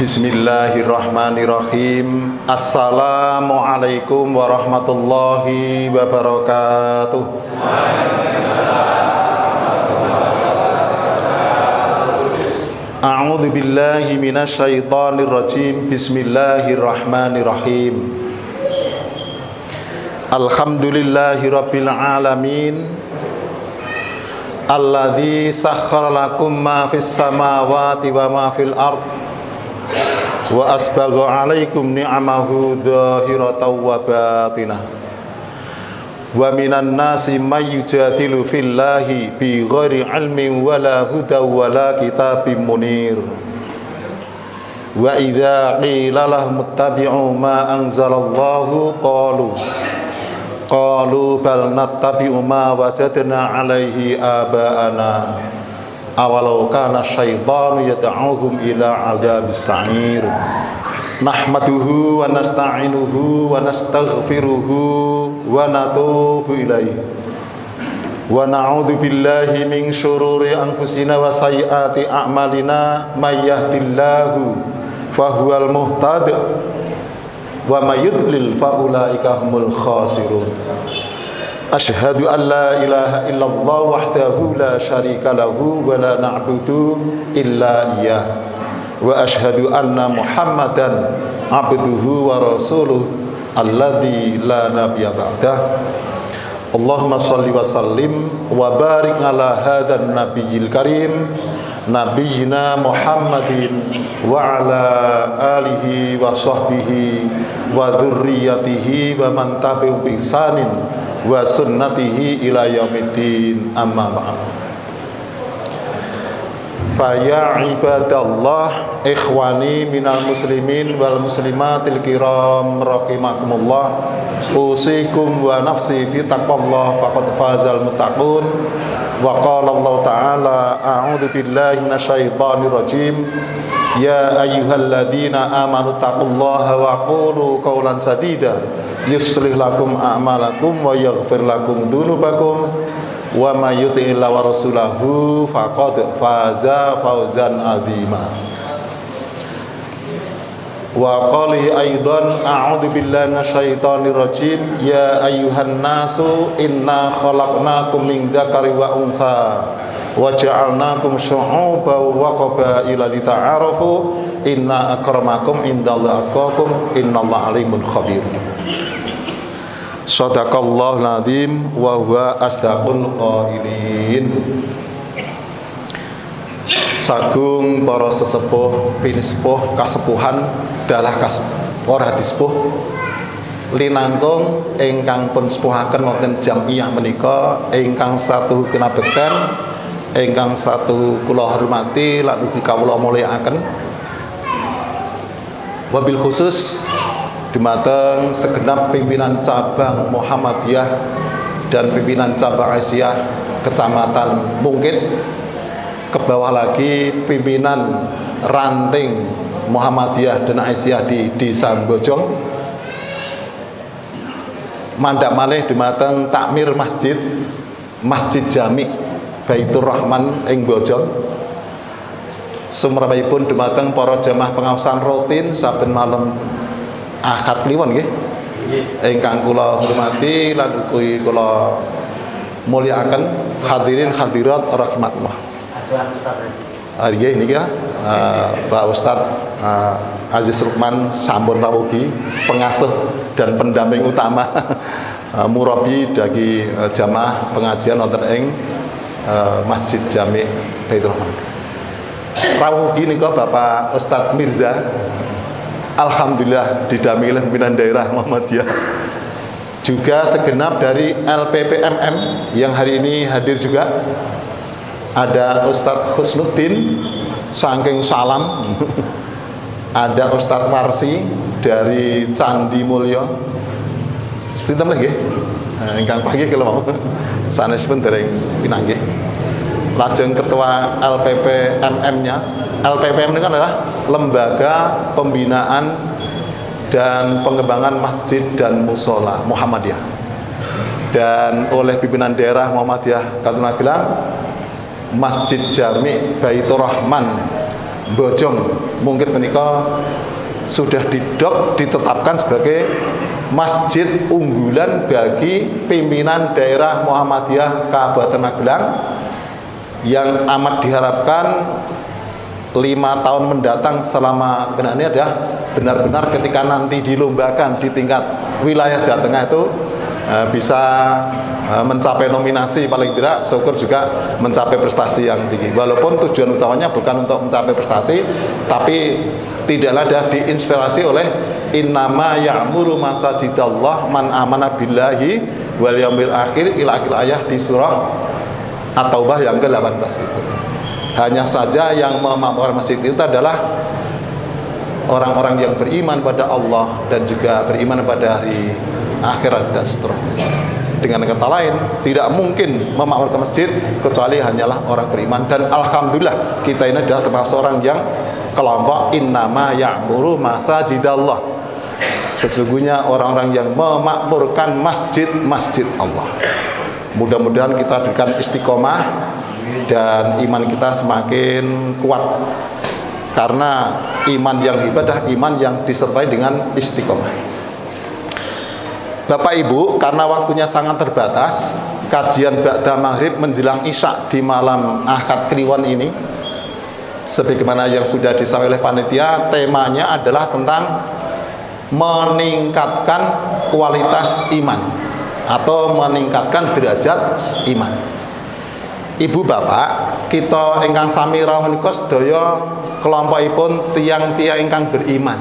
Bismillahirrahmanirrahim. Assalamualaikum warahmatullahi wabarakatuh. A'udzu billahi minasyaitonir rajim. Bismillahirrahmanirrahim. Alhamdulillahirabbil alamin. Alladzi sakhkhara lakum ma fis samawati wa ma fil ardh wa asbagha 'alaikum ni'amahu dhahiratan wa batinah. Wa minan nasi may yujadilu fillahi bi ghairi 'ilmin wala hudaw wala kitabim munir. Wa idza qila lahum ittabi'u ma anzalallahu qalu bal nattabi'u ma wajadna 'alaihi aba'ana awalau kana syaitanu yad'uhum ila 'adzabis sa'ir. Nahmaduhu wa nasta'inuhu wa nastaghfiruhu wa natubu ilaihi wa na'udzu billahi min syururi anfusina wa sayyiati a'malina may yahdihillahu fahuwal muhtad wa may yudlil fa ulaika humul khasirun. Asyhadu an la ilaha illallah wahdahu la syarika lahu wa la na'budu illa iyyah wa asyhadu anna Muhammadan abduhu wa rasuluh alladzi la nabiyya ba'dah. Allahumma shalli wa sallim wa barik ala hadzal nabiyil karim nabiyyina Muhammadin wa ala alihi wa sahbihi wa dzurriyyatihi wa man tabi'ahum bi ihsanin wa sunnatihi ila yaumiddin, amma ba'd. Fa ya ibadallah ikhwani minal muslimin wal muslimatil kiram rahimakumullah, usikum wa nafsi bi taqwallah faqad fazal muttaqun. Wa qala Allah ta'ala a'udzu billahi minasyaitonir rajim. Ya ayyuhalladzina amanu taqullaha wa qulu qawlan sadida yuslih lakum a'malakum wa yaghfir lakum dzunubakum wa may yuti'illah wa rasulahu faqad faza fawzan 'azima. Wa qali aidan a'udzu billahi minasyaitonir rajim. Ya ayyuhan nasu inna khalaqnakum min dzakari wa untha wa ja'alnakum syu'uban wa qabaila lita'arafu inna akramakum indallahi atqakum innallaha alimun khabir. Shadaqallahul azim wa huwa asdaqul qailin. Sagung para sesepuh pinisepuh kasepuhan dalah ora disepuh linangkung ingkang pun sepuhaken wonten jamiah menika ingkang satu kinabekten ingkang satu kula hormati lan ugi kawula mulyakaken, wabil khusus dumateng segenap pimpinan cabang Muhammadiyah dan pimpinan cabang Aisyah Kecamatan Mungkit, ke bawah lagi pimpinan ranting Muhammadiyah dan Aisyah di Desa Bojong, mandhap malih dumateng takmir Masjid Jami Baitur Rahman ing Bojong, sumrambahipun dumateng para jamaah pengawasan rutin saben malam Ahad kliwon nggih ingkang kula hormati lan ugi kula mulyakaken, hadirin hadirat rahimakumullah. Nggih niki Pak Ustadz Aziz Lukman sampun rawugi pengasuh dan pendamping utama murabi bagi jamaah pengajian wonten ing Masjid Jami Baitur Rahman. Rawugi nika Bapak Ustadz Mirza, alhamdulillah didampingi pimpinan daerah Muhammadiyah, juga segenap dari LPPMM yang hari ini hadir juga. Ada Ustadz Husnuddin saking Salam, ada Ustadz Warsi dari Candi Mulyo. Sinten lagi? Ingkang pagi kalau mau sanesipun dereng pinanggih. Lajeng ketua LPPMM-nya. LPPM ini kan adalah Lembaga Pembinaan dan Pengembangan Masjid dan Musola Muhammadiyah. Dan oleh pimpinan daerah Muhammadiyah Katunagelang, Masjid Jami Baitur Rahman Bojong mungkin menika sudah ditetapkan sebagai masjid unggulan bagi pimpinan daerah Muhammadiyah Kabupaten Magelang, yang amat diharapkan 5 tahun mendatang selama ini adalah benar-benar ketika nanti dilombakan di tingkat wilayah Jawa Tengah itu bisa mencapai nominasi, paling tidak syukur juga mencapai prestasi yang tinggi. Walaupun tujuan utamanya bukan untuk mencapai prestasi, tapi tidaklah ada diinspirasi oleh innama ya'muru masajidallah man amana billahi wal yaumil akhir ila akhir ayat di surah At-Taubah yang ke-18 itu. Hanya saja yang memakmurkan masjid itu adalah orang-orang yang beriman pada Allah dan juga beriman pada hari akhirat dan seterusnya. Dengan kata lain, tidak mungkin memakmurkan masjid kecuali hanyalah orang beriman. Dan alhamdulillah kita ini adalah termasuk orang yang kelompok innama ya'muru masajidallah. Sesungguhnya orang-orang yang memakmurkan masjid-masjid Allah. Mudah-mudahan kita berikan istiqomah dan iman kita semakin kuat, karena iman yang ibadah, iman yang disertai dengan istiqomah. Bapak Ibu, karena waktunya sangat terbatas, kajian ba'da maghrib menjelang isya di malam Ahad Kliwon ini, sebagaimana yang sudah disampaikan oleh panitia, temanya adalah tentang meningkatkan kualitas iman atau meningkatkan derajat iman. Ibu bapak, kita ingkang sami rawuh menika sedaya kelompokipun tiang-tiang ingkang beriman.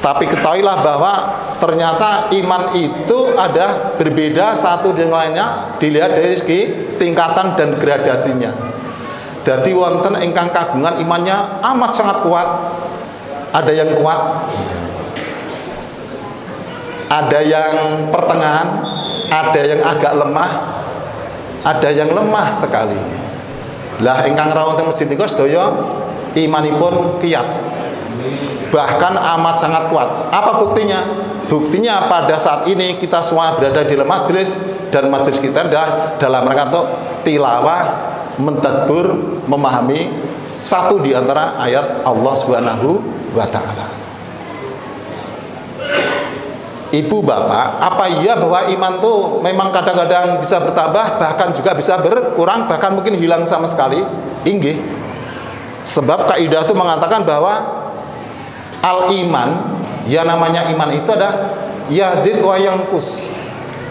Tapi ketahuilah bahwa ternyata iman itu ada berbeda satu dengan lainnya dilihat dari segi tingkatan dan gradasinya. Jadi wonten ingkang kagungan imannya amat sangat kuat, ada yang kuat, ada yang pertengahan, ada yang agak lemah, ada yang lemah sekali. Lah ingkang rawuh teng masjid niku sedaya imanipun kiyat, bahkan amat sangat kuat. Apa buktinya? Buktinya pada saat ini kita semua berada di dalam majelis, dan majelis kita adalah dalam rangka untuk tilawah, mentadbur, memahami satu di antara ayat Allah Subhanahu wa taala. Ibu bapak, apa iya bahwa iman tuh memang kadang-kadang bisa bertambah, bahkan juga bisa berkurang, bahkan mungkin hilang sama sekali? Inggih. Sebab kaidah itu mengatakan bahwa al-iman, ya namanya iman itu adalah yazid wa yanqus,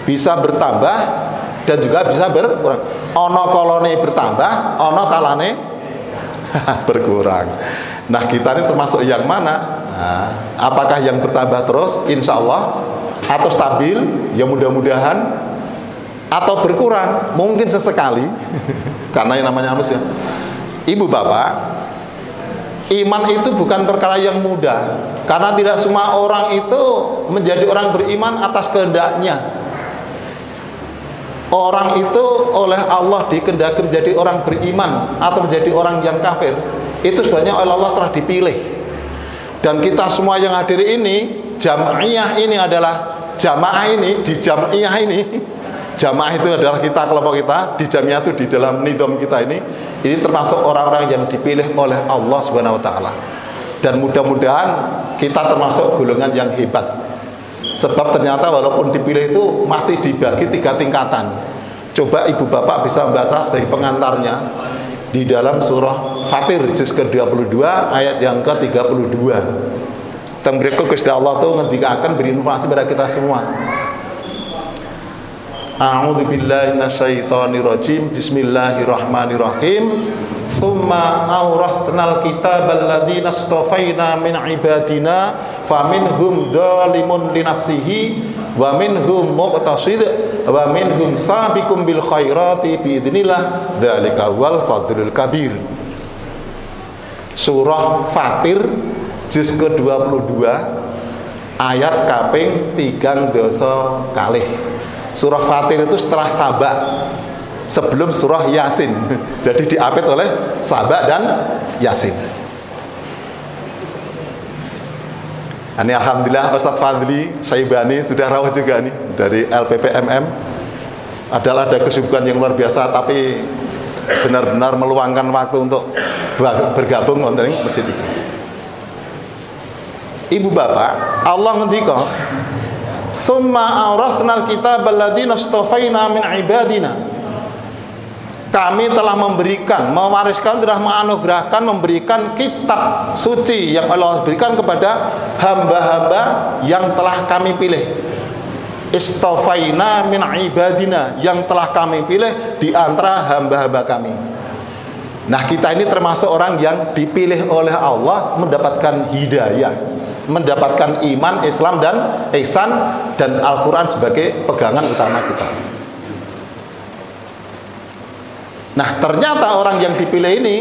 bisa bertambah dan juga bisa berkurang. Ono kolone bertambah, ono kalane berkurang. Nah kita ini termasuk yang mana? Nah, apakah yang bertambah terus insya Allah, atau stabil ya mudah-mudahan, atau berkurang mungkin sesekali karena yang namanya manusia. Ibu bapak, iman itu bukan perkara yang mudah, karena tidak semua orang itu menjadi orang beriman atas kehendaknya. Orang itu oleh Allah dikehendaki menjadi orang beriman atau menjadi orang yang kafir, itu sebenarnya oleh Allah telah dipilih. Dan kita semua yang hadir ini, jamaah ini adalah jamaah ini, di jamaah ini, jamaah itu adalah kita, kelompok kita, di jamaah itu di dalam nidom kita ini termasuk orang-orang yang dipilih oleh Allah Subhanahu wa taala. Dan mudah-mudahan kita termasuk golongan yang hebat. Sebab ternyata walaupun dipilih itu masih dibagi 3 tingkatan. Coba ibu bapak bisa membaca sebagai pengantarnya di dalam surah Fatir juz ke-22 ayat yang ke-32. Teng mriku Gusti Allah tuh ngendikaken beri informasi pada kita semua. A'udzu billahi minasyaitonir rajim. Bismillahirrahmanirrahim. Tsumma awrathnal kitabal ladzina astafaina min ibadina faminhum dzalimun li nafsihi wa minhum muqtasid wa minhum sabiqum bil khairati bi idznillah dzalika wal fadlul kabir. Surah Fatir juz ke-22 ayat kaping 3 dosa kalih. Surah Fatir itu setelah Saba, sebelum surah Yasin. Jadi diapit oleh Saba dan Yasin. Ini alhamdulillah Ustadz Fadli Syaibani sudah rawuh juga nih dari LPPMM. Adalah ada kesibukan yang luar biasa, tapi benar-benar meluangkan waktu untuk bergabung wonten ing masjid iki. Ibu bapak, Allah ngendika, "Tsumma awrathnal kitaba alladziina istafaina min ibadina." Kami telah memberikan, mewariskan, telah menganugerahkan, memberikan kitab suci yang Allah berikan kepada hamba-hamba yang telah kami pilih. Istafaina min ibadina, yang telah kami pilih di antara hamba-hamba kami. Nah, kita ini termasuk orang yang dipilih oleh Allah mendapatkan hidayah, mendapatkan iman, Islam dan ihsan, dan Al-Quran sebagai pegangan utama kita. Nah, ternyata orang yang dipilih ini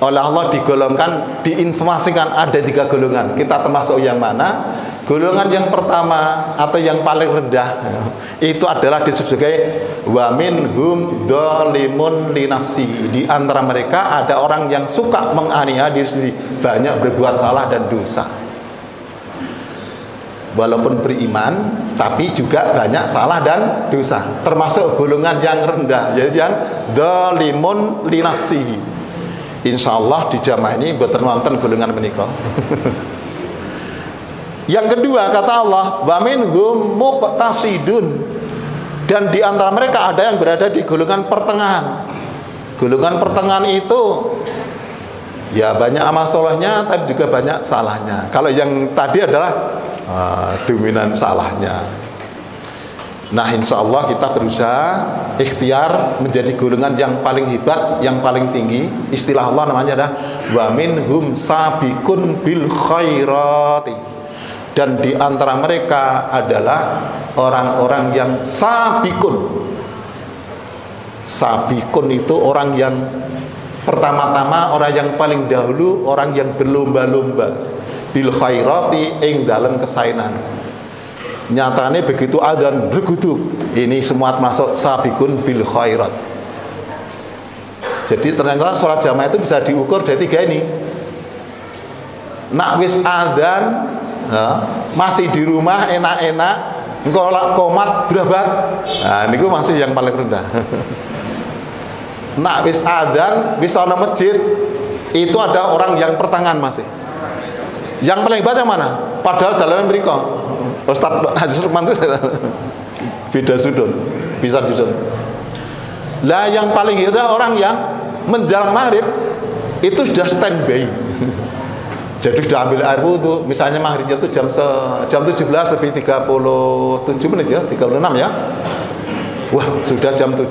oleh Allah digolongkan, diinformasikan ada 3 golongan. Kita termasuk yang mana? Golongan yang pertama atau yang paling rendah itu adalah disebut sebagai wa minhum dzalimun li nafsi. Di antara mereka ada orang yang suka menganiaya diri sendiri, banyak berbuat salah dan dosa. Walaupun beriman, tapi juga banyak salah dan dosa. Termasuk golongan yang rendah, yaitu yang dzalimun li nafsihi. Insyaallah di jamaah ini boten wonten golongan menika. Yang kedua kata Allah, wa minhum muqtasidun, dan di antara mereka ada yang berada di golongan pertengahan. Golongan pertengahan itu ya banyak amal solehnya, tapi juga banyak salahnya. Kalau yang tadi adalah dominan salahnya. Nah, insya Allah kita berusaha ikhtiar menjadi golongan yang paling hebat, yang paling tinggi. Istilah Allah namanya adalah wa minhum sabiqun bil khairati, dan di antara mereka adalah orang-orang yang sabiqun. Sabiqun itu orang yang pertama-tama, orang yang paling dahulu, orang yang berlomba-lomba bil khairati ing dalam kesainan. Nyatane begitu adzan berguduk, ini semua termasuk sabiqun bil khairat. Jadi ternyata sholat jamaah itu bisa diukur dari 3 ini. Nak wis adzan masih di rumah enak-enak, engko lak qomat berabat. Nah, niku masih yang paling rendah. Nak wis adzan, wis ana masjid, itu ada orang yang pertengahan masih. Yang paling hebat yang mana? Padahal dalamnya mriko. Ustaz Haji Lukman itu beda sudut, bisa duduk. Lah yang paling hebat orang yang menjelang maghrib itu sudah standby. Jadi sudah ambil air wudu, misalnya maghribnya itu jam 17 lebih 37 menit ya, 36 ya. Wah, sudah jam 7.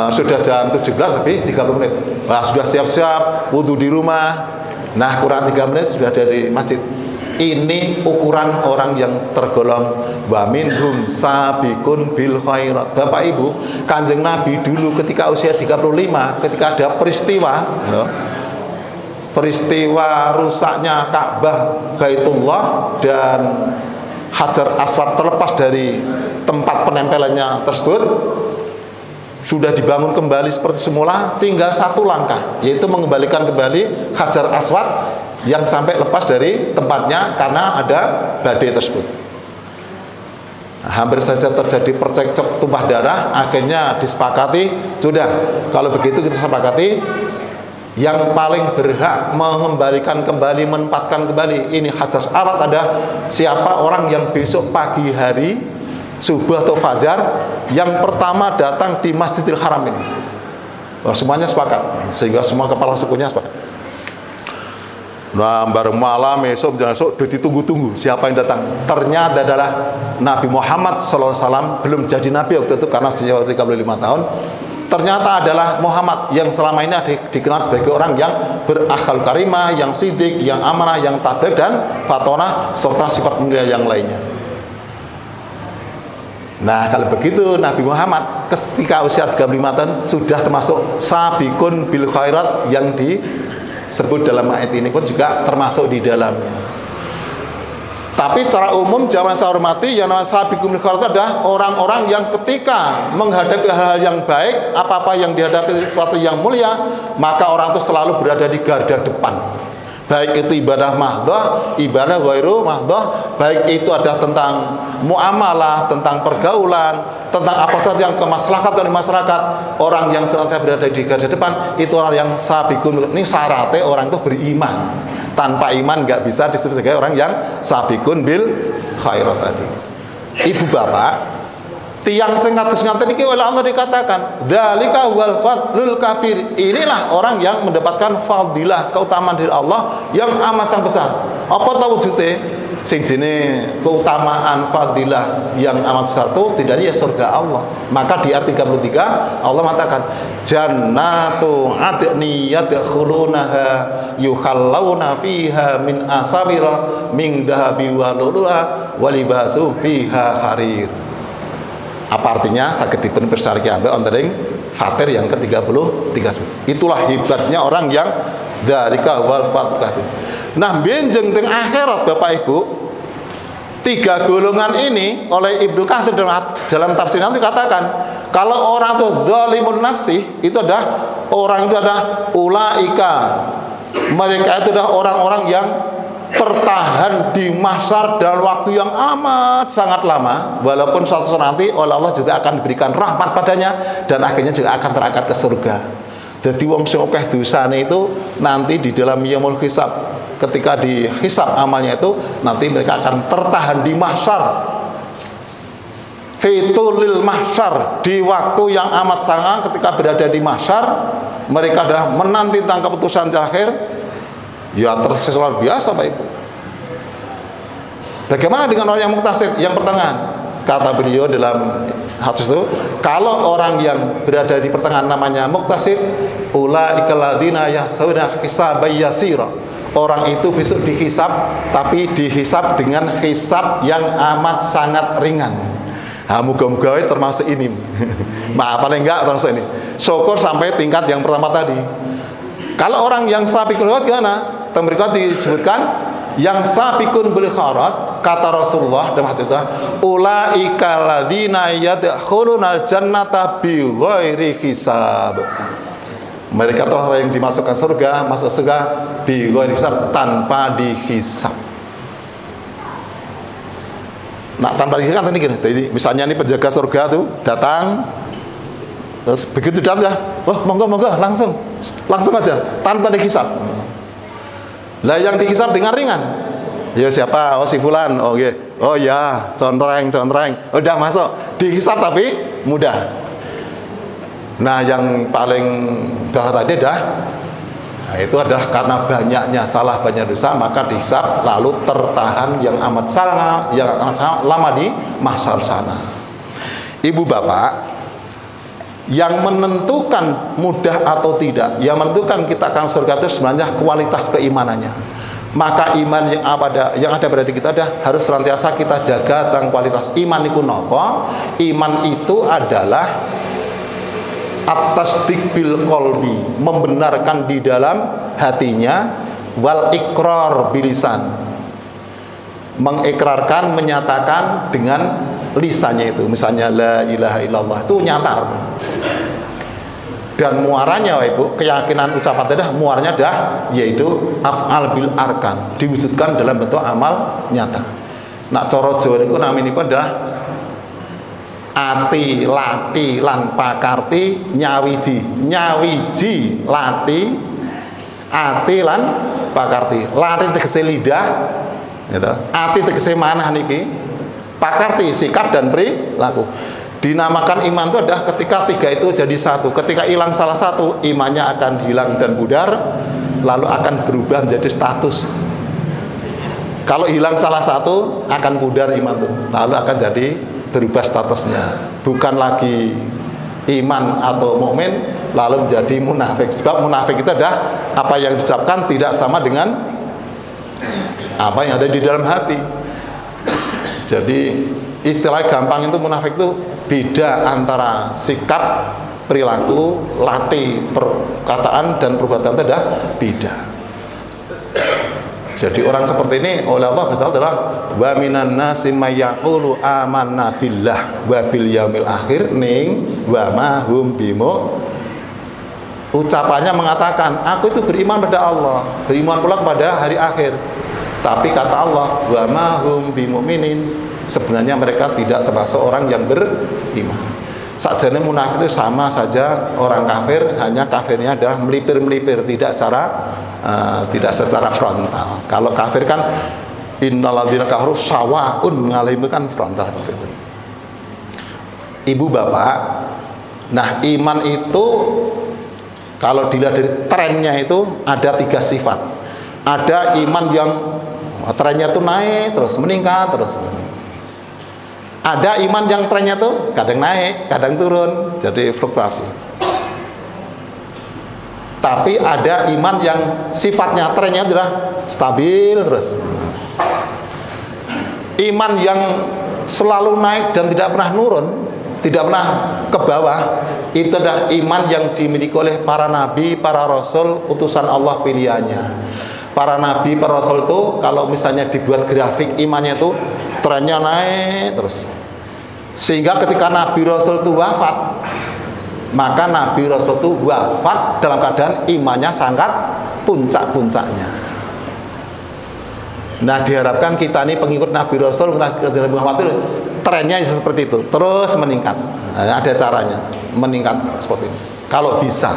Sudah jam 17 lebih 30 menit. Wah, sudah siap-siap wudu di rumah. Nah, kurang 3 menit sudah dari masjid. Ini ukuran orang yang tergolong wa minhum sabiqun bil khairat. Bapak Ibu, Kanjeng Nabi dulu ketika usia 35, ketika ada peristiwa rusaknya Ka'bah Baitullah dan Hajar Aswad terlepas dari tempat penempelannya tersebut, sudah dibangun kembali seperti semula, tinggal 1 langkah, yaitu mengembalikan kembali Hajar Aswad yang sampai lepas dari tempatnya karena ada badai tersebut. Hampir saja terjadi percekcok, tumpah darah. Akhirnya disepakati, sudah, kalau begitu kita sepakati yang paling berhak mengembalikan kembali, menempatkan kembali ini Hajar Aswad ada siapa orang yang besok pagi hari subuh atau fajar yang pertama datang di Masjidil Haram ini. Wah, semuanya sepakat, sehingga semua kepala sukunya sepakat. Nah, bareng malam esok ditunggu-tunggu siapa yang datang. Ternyata adalah Nabi Muhammad SAW, belum jadi Nabi waktu itu karena sejauh 35 tahun. Ternyata adalah Muhammad yang selama ini dikenal sebagai orang yang berakhlak karimah, yang sidik, yang amanah, yang tabligh dan fatonah serta sifat mulia yang lainnya. Nah, kalau begitu Nabi Muhammad ketika usia 35 tahun sudah termasuk sabiqun bil khairat yang disebut dalam ayat ini pun juga termasuk di dalamnya. Tapi secara umum jangan saya hormati, yang namanya sabiqun bil khairat adalah orang-orang yang ketika menghadapi hal-hal yang baik, apa-apa yang dihadapi sesuatu yang mulia, maka orang itu selalu berada di garda depan. Baik itu ibadah mahdoh, ibadah ghairu mahdoh, baik itu ada tentang muamalah, tentang pergaulan, tentang apa saja yang kemaslahatan di masyarakat. Orang yang senantiasa berada di garda depan itu orang yang sabiqun. Ini syaratnya orang itu beriman. Tanpa iman nggak bisa disebut sebagai orang yang sabiqun bil khairat tadi. Ibu bapak, tiang sing kados ngaten iki oleh Allah dikatakan, dzalika wal fadlul kabir. Inilah orang yang mendapatkan fadilah, keutamaan dari Allah yang amat sangat besar. Apa tahu wujudnya? Sing jene keutamaan fadilah yang amat besar itu tidak ya surga Allah. Maka di ayat 33 Allah mengatakan, jannatu adni yadkhulunaha yukhallawna fiha min asawira min dhahabi wa lu'lu'a wa libasu fiha harir. Apa artinya? Saged dipun persariki ambek wonten Fatir yang ke-33. Itulah hebatnya orang yang dzalika wal fadl. Nah, benjeng teng akhirat Bapak Ibu, tiga golongan ini oleh Ibnu Katsir dalam tafsirnya dikatakan, kalau orang itu dzalimun nafsi, itu adalah orang itu adalah ulaika. Mereka itu adalah orang-orang yang tertahan di mahsyar dalam waktu yang amat sangat lama, walaupun suatu saat nanti oleh Allah juga akan diberikan rahmat padanya dan akhirnya juga akan terangkat ke surga. Jadi wong sing akeh dosane itu nanti di dalam yaumul hisab, ketika dihisab amalnya itu nanti mereka akan tertahan di mahsyar, fitulil mahsyar, di waktu yang amat sangat. Ketika berada di mahsyar, mereka adalah menanti tentang keputusan terakhir. Ya tersiksa luar biasa Pak Ibu. Bagaimana dengan orang yang muktasid, yang pertengahan? Kata beliau dalam hadis itu, kalau orang yang berada di pertengahan namanya muktasid, ulaikal ladzina yahsabuna hisabay yasira. Orang itu besok dihisab, tapi dihisab dengan hisab yang amat sangat ringan. Nah, muga-muga termasuk ini. Maaf paling enggak termasuk ini. Syukur sampai tingkat yang pertama tadi. Kalau orang yang sabiqul khairat gimana? Berikut disebutkan yang sabiqun bil khairat, kata Rasulullah dalam hadis itu, ulaika ladzina yadkhulunal jannata bi ghairi hisab. Mereka telah yang dimasukkan surga, masuk surga bi ghairi hisab, tanpa dihisab. Nah, tanpa dihisab kan gini. Jadi misalnya ini penjaga surga tuh datang, terus begitu datang ya, oh monggo langsung aja tanpa dihisab. Lah yang dihisab dengan ringan. Ya siapa? Oh si fulan. Oh iya. Oh ya, contreng. Udah masuk. Dihisab tapi mudah. Nah, yang paling bawah tadi itu adalah karena banyaknya salah, banyak dosa, maka dihisab lalu tertahan yang amat sangat lama di mahsyar sana. Ibu bapak, yang menentukan mudah atau tidak, yang menentukan kita akan surga itu sebenarnya kualitas keimanannya. Maka iman yang ada pada diri kita harus senantiasa kita jaga tentang kualitas iman itu nopo. Iman itu adalah at-tasdiq bil qalbi, membenarkan di dalam hatinya, wal iqrar bilisan, mengikrarkan, menyatakan dengan lisannya itu. Misalnya la ilaha illallah itu nyata. Dan muaranya Ibu, keyakinan ucapan tadi muaranya yaitu af'al bil arkan, diwujudkan dalam bentuk amal nyata. Nak cara Jawa niku naminipun adalah ati, lati lan pakarti nyawiji, lati, ati lan pakarti. Lati tegese lidah, gitu. Ati tegese manah niki, pakarti sikap dan perilaku. Dinamakan iman itu adalah ketika tiga itu jadi satu. Ketika hilang salah satu, imannya akan hilang dan pudar, lalu akan berubah menjadi status. Kalau hilang salah satu, akan pudar iman itu, lalu akan jadi berubah statusnya. Bukan lagi iman atau mukmin lalu menjadi munafik. Sebab munafik itu adalah apa yang diucapkan tidak sama dengan apa yang ada di dalam hati. Jadi istilah gampang itu munafik itu beda antara sikap, perilaku, latih, perkataan dan perbuatan itu adalah beda. Jadi orang seperti ini oleh Allah adalah wa minan nasi may yaqulu amanna billah wa bil yaumil akhir ning wa ma hum Ucapannya mengatakan, aku itu beriman pada Allah, beriman pula kepada hari akhir. Tapi kata Allah, wa ma hum bimu'minin, sebenarnya mereka tidak termasuk orang yang beriman. Sakjane munafik itu sama saja orang kafir, hanya kafirnya adalah melipir-melipir, tidak secara frontal. Kalau kafir kan innalladzina kafaru sawaun, ngalim kan frontal gitu. Ibu bapak, nah iman itu kalau dilihat dari trennya itu ada 3 sifat. Ada iman yang trennya itu naik terus, meningkat terus. Ada iman yang trennya tuh kadang naik, kadang turun, jadi fluktuasi. Tapi ada iman yang sifatnya trennya adalah stabil terus. Iman yang selalu naik dan tidak pernah nurun, tidak pernah ke bawah, itu adalah iman yang dimiliki oleh para nabi, para rasul, utusan Allah pilihannya. Para nabi, para rasul itu kalau misalnya dibuat grafik imannya itu trennya naik terus. Sehingga ketika nabi rasul itu wafat, maka nabi rasul itu wafat dalam keadaan imannya sangat puncak-puncaknya. Nah, diharapkan kita ini pengikut nabi rasul, Nabi Muhammad itu trennya seperti itu, terus meningkat. Nah, ada caranya meningkat seperti ini kalau bisa.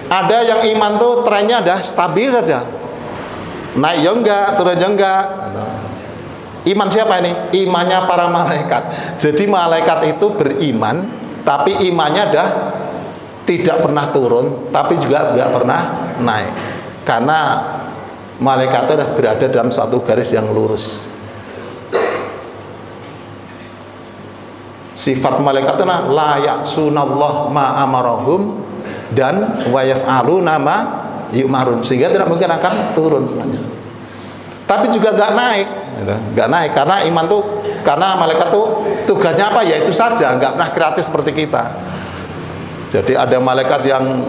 Ada yang iman tuh trennya ada stabil saja, naik ya enggak, turun ya enggak. Iman siapa ini? Imannya para malaikat. Jadi malaikat itu beriman, tapi imannya dah tidak pernah turun, tapi juga enggak pernah naik, karena malaikat itu sudah berada dalam suatu garis yang lurus. Sifat malaikat itu la ya'sunallah ma amarahum dan wa yaf'aluna ma yu'marun, sehingga tidak mungkin akan turun semuanya. Tapi juga enggak naik, enggak naik karena iman tuh, karena malaikat tuh tugasnya apa ya itu saja, enggak pernah kreatif seperti kita. Jadi ada malaikat yang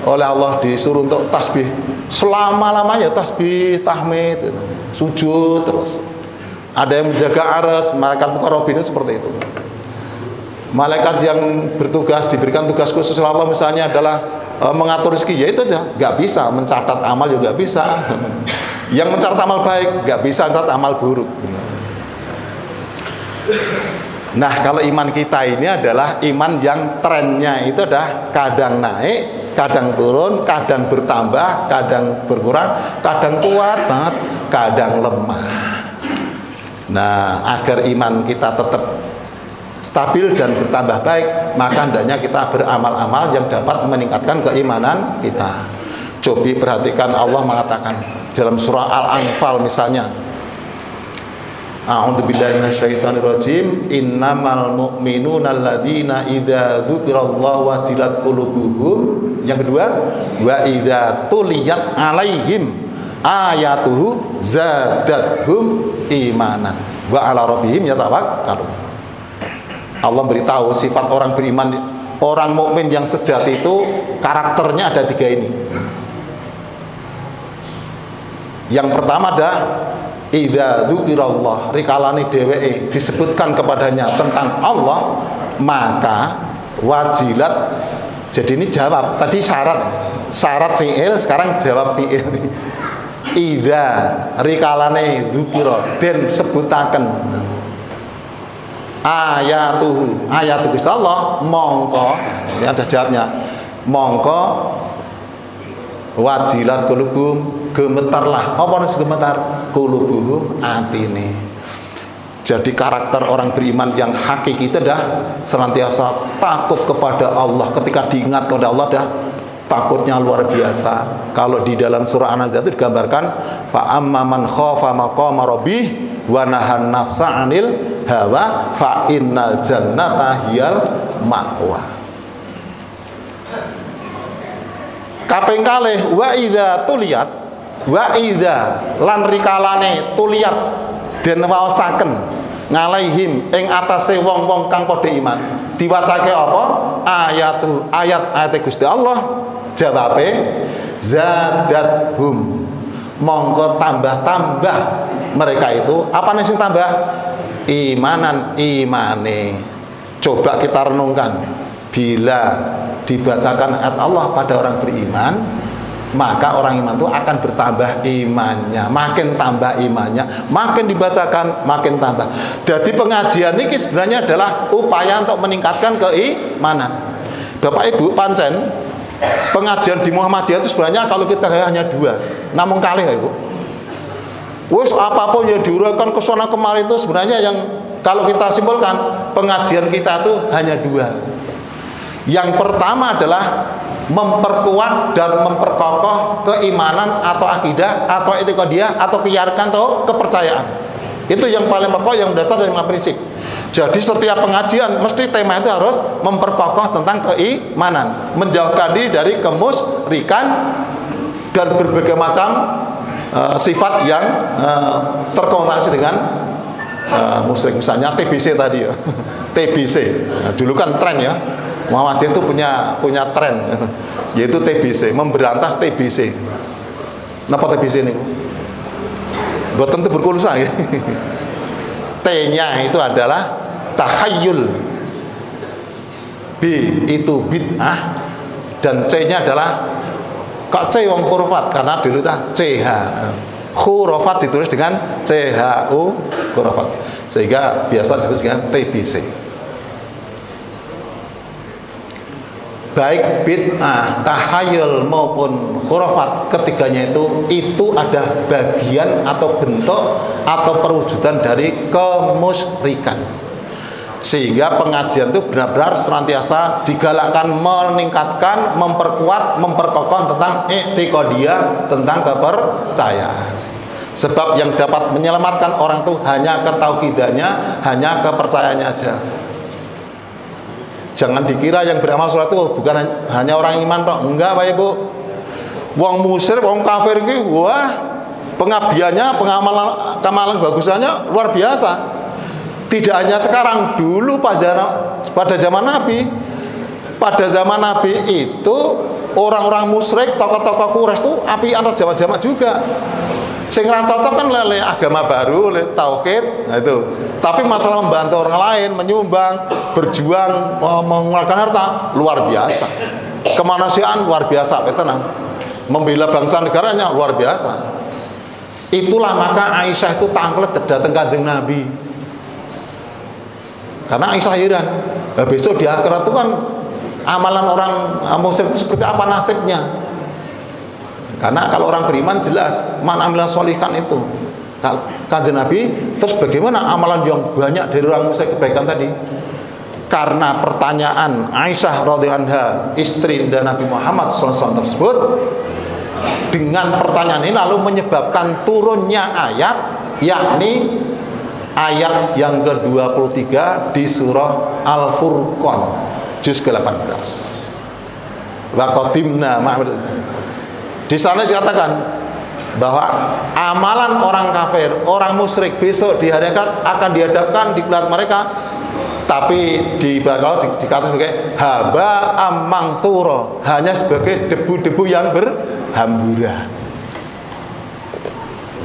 oleh Allah disuruh untuk tasbih selama-lamanya, tasbih, tahmid, sujud terus. Ada yang menjaga aras, malaikat mukarrabin seperti itu. Malaikat yang bertugas, diberikan tugas khusus oleh Allah misalnya adalah mengatur rezeki, ya itu aja, nggak bisa mencatat amal juga bisa. Yang mencatat amal baik nggak bisa mencatat amal buruk. Nah, kalau iman kita ini adalah iman yang trennya itu adalah kadang naik, kadang turun, kadang bertambah, kadang berkurang, kadang kuat banget, kadang lemah. Nah, agar iman kita tetap stabil dan bertambah baik, maka hendaknya kita beramal-amal yang dapat meningkatkan keimanan kita. Coba perhatikan, Allah mengatakan dalam surah Al-Anfal misalnya, a'udzubillahi minasyaitonirrajim, innamal mu'minuna alladzina idza dzukirallahu wajilat qulubuhum. Yang kedua, wa idza tuliyat 'alaihim ayatuhu zadathum imanan wa 'ala rabbihim yatawakkalun. Allah beritahu sifat orang beriman, orang mukmin yang sejati itu karakternya ada 3 ini. Yang pertama adalah idza dzukirallah, rikalane dheweke disebutkan kepadanya tentang Allah, maka wajilat. Jadi ini jawab, tadi syarat fi'il, sekarang jawab fi'il. Idza rikalane dzukira den sebutaken ayatuhu, ayat Gusti Allah, mongko, ini ada jawabnya, mongko wajilat qulubuhum, gemetarlah. Apa nek gemetar? Qulubuhum, atine. Jadi karakter orang beriman yang hakiki itu dah senantiasa takut kepada Allah. Ketika diingat kepada Allah dah takutnya luar biasa. Kalau di dalam surah An-Nazi'at itu digambarkan fa amman khafa maqama rabbih wa nahan nafsa 'anil hawa fa innal jannata hiyal ma'wa. Kaping kalih wa idza tuliyat, wa idza lan rikalane tuliyat den waosaken ngalaihim ing atase wong-wong kang padha iman, diwacake apa? Ayat Gusti Allah. Jawabe zadathum, mongko tambah-tambah mereka itu apa nih sing tambah? Imanan, imane. Coba kita renungkan, bila dibacakan ayat Allah pada orang beriman, maka orang iman itu akan bertambah imannya. Makin tambah imannya, makin dibacakan, makin tambah. Jadi pengajian ini sebenarnya adalah upaya untuk meningkatkan keimanan. Bapak Ibu pancen pengajian di Muhammadiyah itu sebenarnya kalau kita hanya 2, namun kali ya Ibu. Wes apapun yang diuraikan ke sana kemari itu sebenarnya yang kalau kita simpulkan pengajian kita itu hanya 2. Yang pertama adalah memperkuat dan memperkokoh keimanan atau akidah atau etikadiyah atau keyakinan atau kepercayaan. Itu yang paling pokok, yang dasar dan yang prinsip. Jadi setiap pengajian mesti tema itu harus memperkokoh tentang keimanan, menjauhkan diri dari kemusyrikan dan berbagai macam sifat yang terkonotasi dengan musyrik. Misalnya TBC tadi ya. TBC. Nah, dulu kan tren ya. Muhammadiyah itu punya tren yaitu TBC, memberantas TBC. Napa TBC ini? Boten tuberkulosa ya. T-nya itu adalah tahayyul, B itu bid'ah, dan C-nya adalah kok C wong khurafat karena dulu CH. Khurafat ditulis dengan CHU khurafat. Sehingga biasa disebut dengan TBC. Baik bid'ah, tahayyul maupun khurafat, ketiganya itu ada bagian atau bentuk atau perwujudan dari kemusyrikan. Sehingga pengajian itu benar-benar senantiasa digalakkan, meningkatkan, memperkuat, memperkokoh tentang i'tiqadiyah, tentang kepercayaan. Sebab yang dapat menyelamatkan orang itu hanya ketauhidannya, hanya kepercayaannya aja. Jangan dikira yang beramal soleh itu bukan hanya orang iman toh. Enggak Pak Ibu. Wong musyrik, wong kafir iki wah, pengabdiannya, kamalan bagusannya luar biasa. Tidak hanya sekarang, dulu pada zaman Nabi. Pada zaman Nabi itu orang-orang musyrik, tokoh-tokoh Quraisy itu api antar jamaah-jamaah juga. Sing ra cocok kan lele agama baru, lele tauhid, nah itu. Tapi masalah membantu orang lain, menyumbang, berjuang, mengeluarkan harta luar biasa. Kemanusiaan luar biasa, tenang. Membela bangsa negaranya luar biasa. Itulah maka Aisyah itu tanglet datang Kanjeng Nabi. Karena Aisyah heran, besok di akhirat itu kan amalan orang musyrik itu seperti apa nasibnya? Karena kalau orang beriman jelas man amila sholihan itu. Kanjeng Nabi, terus bagaimana amalan yang banyak dari orang musyrik kebaikan tadi? Karena pertanyaan Aisyah radhiyallahu anha, istri dan Nabi Muhammad SAW tersebut, dengan pertanyaan ini lalu menyebabkan turunnya ayat, yakni ayat yang ke-23 di surah Al-Furqan juz ke-18. Wa qatimna di sana dikatakan bahwa amalan orang kafir, orang musyrik besok di hari akhirat akan dihadapkan di belakang mereka, tapi dikatakan sebagai haba amangthura, hanya sebagai debu-debu yang berhamburan.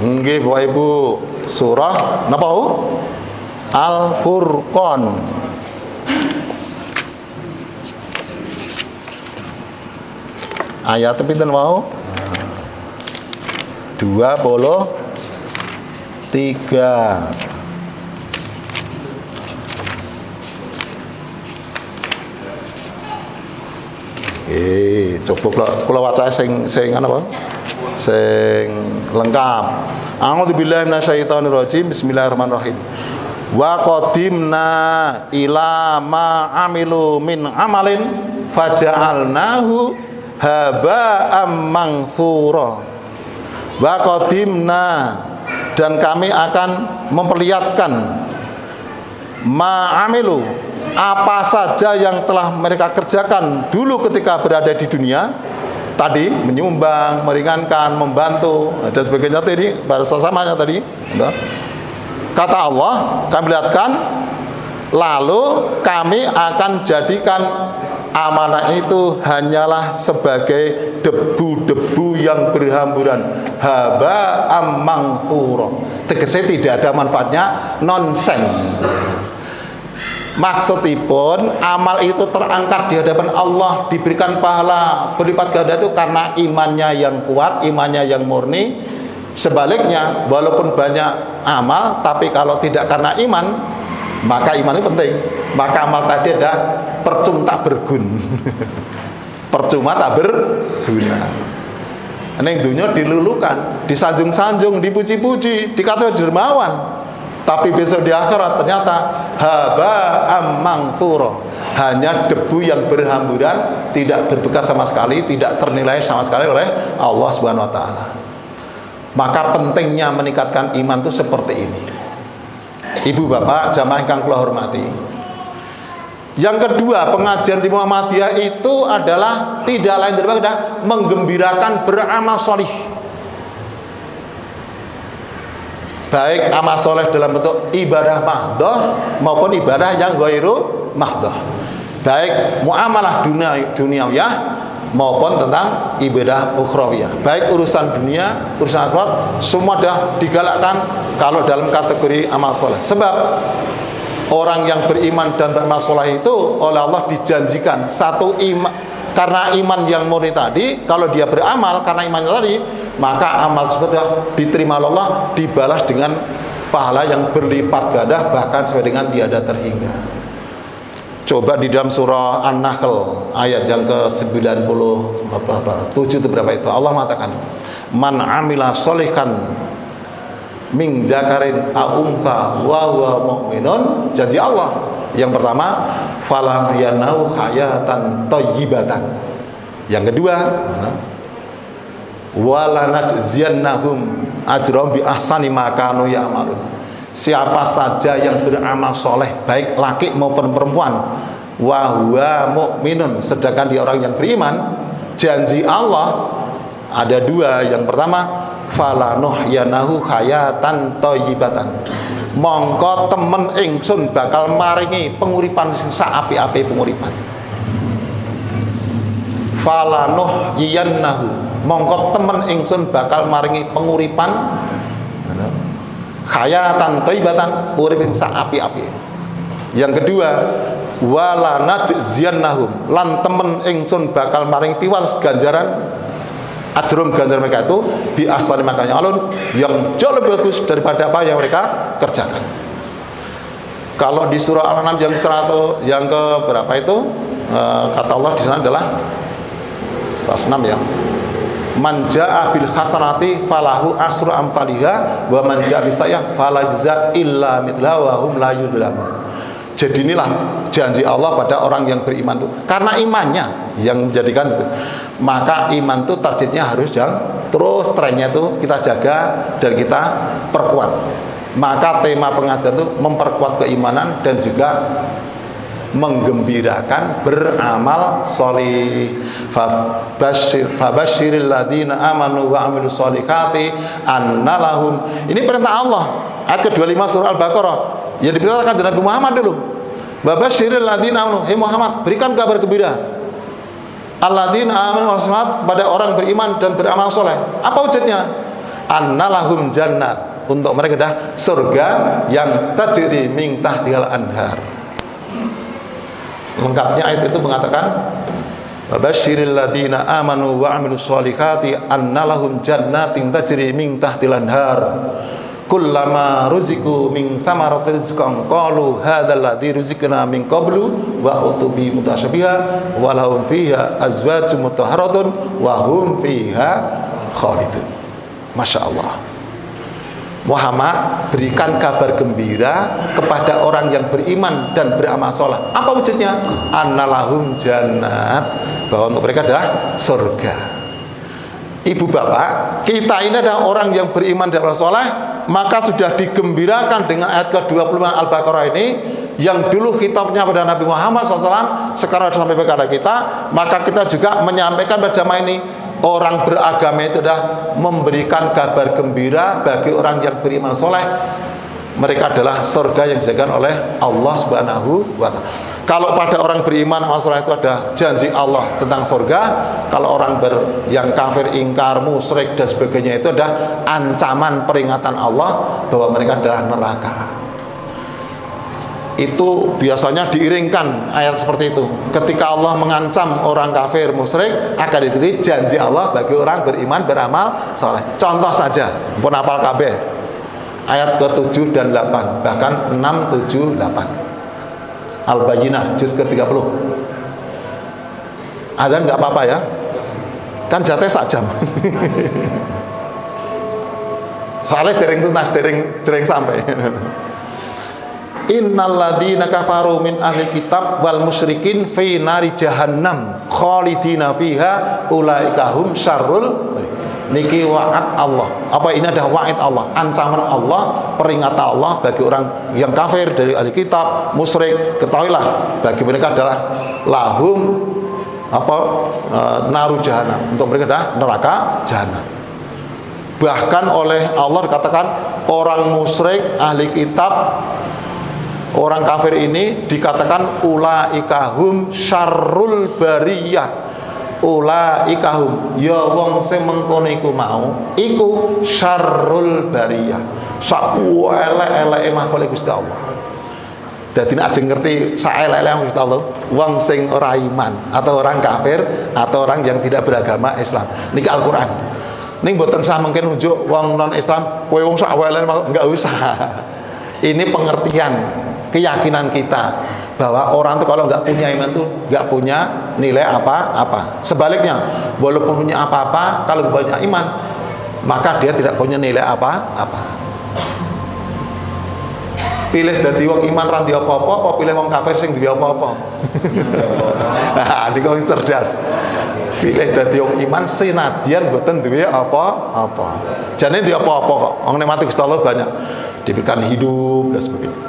Nggih Bapak Ibu, surah napa Al-Furqan. Ayat pinten wau? 23. Coba kula waca sing apa? Sing lengkap. A'udzubillahi minasyaitonirrajim. Bismillahirrahmanirrahim. Wa qadimna ila ma amilu min amalin faja'alnahu haba'am mangthura. Wa qadimna, dan kami akan memperlihatkan ma'amilu, apa saja yang telah mereka kerjakan dulu ketika berada di dunia tadi, menyumbang, meringankan, membantu dan sebagainya tadi, bahasa samanya tadi. Kata Allah, kami lihatkan, lalu kami akan jadikan amanah itu hanyalah sebagai debu-debu yang berhamburan, haba'am mangthura, tegese tidak ada manfaatnya, nonsen. Maksudipun amal itu terangkat di hadapan Allah, diberikan pahala berlipat ganda itu karena imannya yang kuat, imannya yang murni. Sebaliknya, walaupun banyak amal, tapi kalau tidak karena iman, maka iman itu penting. Maka amal tadi ada percuma tak bergun. Percuma tak berguna. Ini dunia dilulukan, disanjung-sanjung, dipuji-puji, dikatakan dermawan. Tapi besok di akhirat ternyata haba'am mangthura, hanya debu yang berhamburan, tidak berbekas sama sekali, tidak ternilai sama sekali oleh Allah Subhanahu wa taala. Maka pentingnya meningkatkan iman itu seperti ini. Ibu bapak jamaah yang kula hormati. Yang kedua, pengajian di Muhammadiyah itu adalah tidak lain daripada menggembirakan beramal solih. Baik amal soleh dalam bentuk ibadah mahdoh maupun ibadah yang ghairu mahdoh. Baik muamalah duniawiyah maupun tentang ibadah ukhrawiyah. Baik urusan dunia, urusan akhirat, semua dah digalakkan kalau dalam kategori amal soleh. Sebab orang yang beriman dan beramal soleh itu oleh Allah dijanjikan satu iman, karena iman yang murni tadi, kalau dia beramal karena imannya tadi, maka amal tersebut diterima oleh Allah, dibalas dengan pahala yang berlipat ganda, bahkan sampai dengan tiada terhingga. Coba di dalam surah An-Nahl ayat yang ke-90 7 itu berapa itu? Allah mengatakan, "Man 'amila sholihan min dzakarin aw untha wa huwa mu'minun." Janji Allah. Yang pertama, falanyanau hayatan thayyibatan. Yang kedua, walanajziyannahum ajrahum bi ahsani ma kanu ya'malun. Siapa saja yang beramal soleh, baik laki maupun perempuan, wa huwa mu'minun, sedangkan dia orang yang beriman, janji Allah ada dua. Yang pertama, falanuhyanahu hayatan thayyibatan, mongko temen ingsun bakal maringi penguripan saapi-api penguripan. Falanuhyiyannahu, mongko temen ingsun bakal maringi penguripan hayatan thayyibatan, urip sing saapi-api. Yang kedua, wala najziyannahum, lan temen ingsun bakal maring piwales ganjaran ajrum ganjaran mereka itu bi ahsani makanya alun, yang jauh lebih bagus daripada apa yang mereka kerjakan. Kalau di surah Al-An'am yang 100 yang ke berapa itu, kata Allah di sana adalah 106 ya. Man jaa bil hasanati falahu asru amsalihha wa man jaa bisayyi'ah fala jazaa illa mithlaha wa hum la yudlamun. Jadi inilah janji Allah pada orang yang beriman itu, karena imannya yang menjadikan itu. Maka iman itu targetnya harus yang terus trennya itu kita jaga dan kita perkuat. Maka tema pengajian itu memperkuat keimanan dan juga menggembirakan beramal solih. Fabasyiril ladina amanu wa amilus solihati annalahum. Ini perintah Allah, ayat ke-25 surah Al-Baqarah, yang diperintahkan Nabi Muhammad dulu. Fabasyiril ladina amanu, Muhammad, berikan kabar gembira alladzina amanu pada orang beriman dan beramal soleh. Apa wujudnya? Annalahum jannat, untuk mereka dah surga yang tajri min tahtihal anhar. Lengkapnya ayat itu mengatakan, wabasyiril ladina amanu wa amilus solihati annalahum jannatin tajri min tahtil anhar kullama ruziku min thamarati rizqan qalu hadzal ladzi ruzikna min qablu wa utubi mutasyabiha wa lahum fiha azwajun mutahharatun wa hum fiha khalidun. Masya Allah. Muhammad, berikan kabar gembira kepada orang yang beriman dan beramal soleh. Apa wujudnya? Annalahum jannat, bahwa untuk mereka adalah surga. Ibu bapak, kita ini adalah orang yang beriman dan beramal soleh, maka sudah digembirakan dengan ayat ke-25 Al-Baqarah ini, yang dulu khitabnya pada Nabi Muhammad SAW, sekarang sampai kepada kita. Maka kita juga menyampaikan pada jamaah ini, orang beragama itu adalah memberikan kabar gembira bagi orang yang beriman soleh. Mereka adalah surga yang disediakan oleh Allah Subhanahu wa ta'ala. Kalau pada orang beriman soleh itu ada janji Allah tentang surga. Kalau orang yang kafir, ingkar, musyrik dan sebagainya itu ada ancaman peringatan Allah bahwa mereka adalah neraka. itu biasanya diiringkan ayat seperti itu. Ketika Allah mengancam orang kafir musyrik, akan diikuti janji Allah bagi orang beriman beramal saleh. Contoh saja, pun hafal kabeh. Ayat ke-7 dan 8, bahkan 6, 7, 8. Al-Bayyinah juz ke-30. Adzan enggak apa-apa ya. Kan jatah sak jam. Soalnya dereng sampai. Innal ladzina kafaru min ahli kitab wal musyrikin fi nari jahannam khalidina fiha ulaika hum syarrul. Niki wa'ad Allah. Apa ini adalah wa'id Allah, ancaman Allah, peringatan Allah bagi orang yang kafir dari ahli kitab, musyrik. Ketahuilah bagi mereka adalah lahum naru jahannam. Untuk mereka adalah neraka jahannam. Bahkan oleh Allah dikatakan orang musyrik, ahli kitab, orang kafir ini dikatakan ulaika hum syarrul bariyah. Ulaika hum ya wong sing mengkono iku mau iku syarrul bariyah. Sak elek-eleke makhluk Gusti Allah. Dadi nek ajeng ngerti sak elek-eleke Gusti Allah, wong sing ora iman atau orang kafir atau orang yang tidak beragama Islam. Niki Al-Qur'an. Ning mboten sah mungkin nunjuk wong non Islam, kowe wong sak elek enggak usah. Ini pengertian keyakinan kita bahwa orang itu kalau nggak punya iman tuh nggak punya nilai apa-apa. Sebaliknya, walaupun punya apa-apa, kalau banyak iman, maka dia tidak punya nilai apa-apa. Pilih dadi wong iman ra ndek apa-apa, apa pilih wong kafir sing duwe apa-apa. Nah, niku cerdas. Pilih dadi wong iman senadyan mboten duwe apa-apa. Jane duwe apa-apa kok. Wong nikmati Gusti Allah banyak. Diberikan hidup dan sebagainya.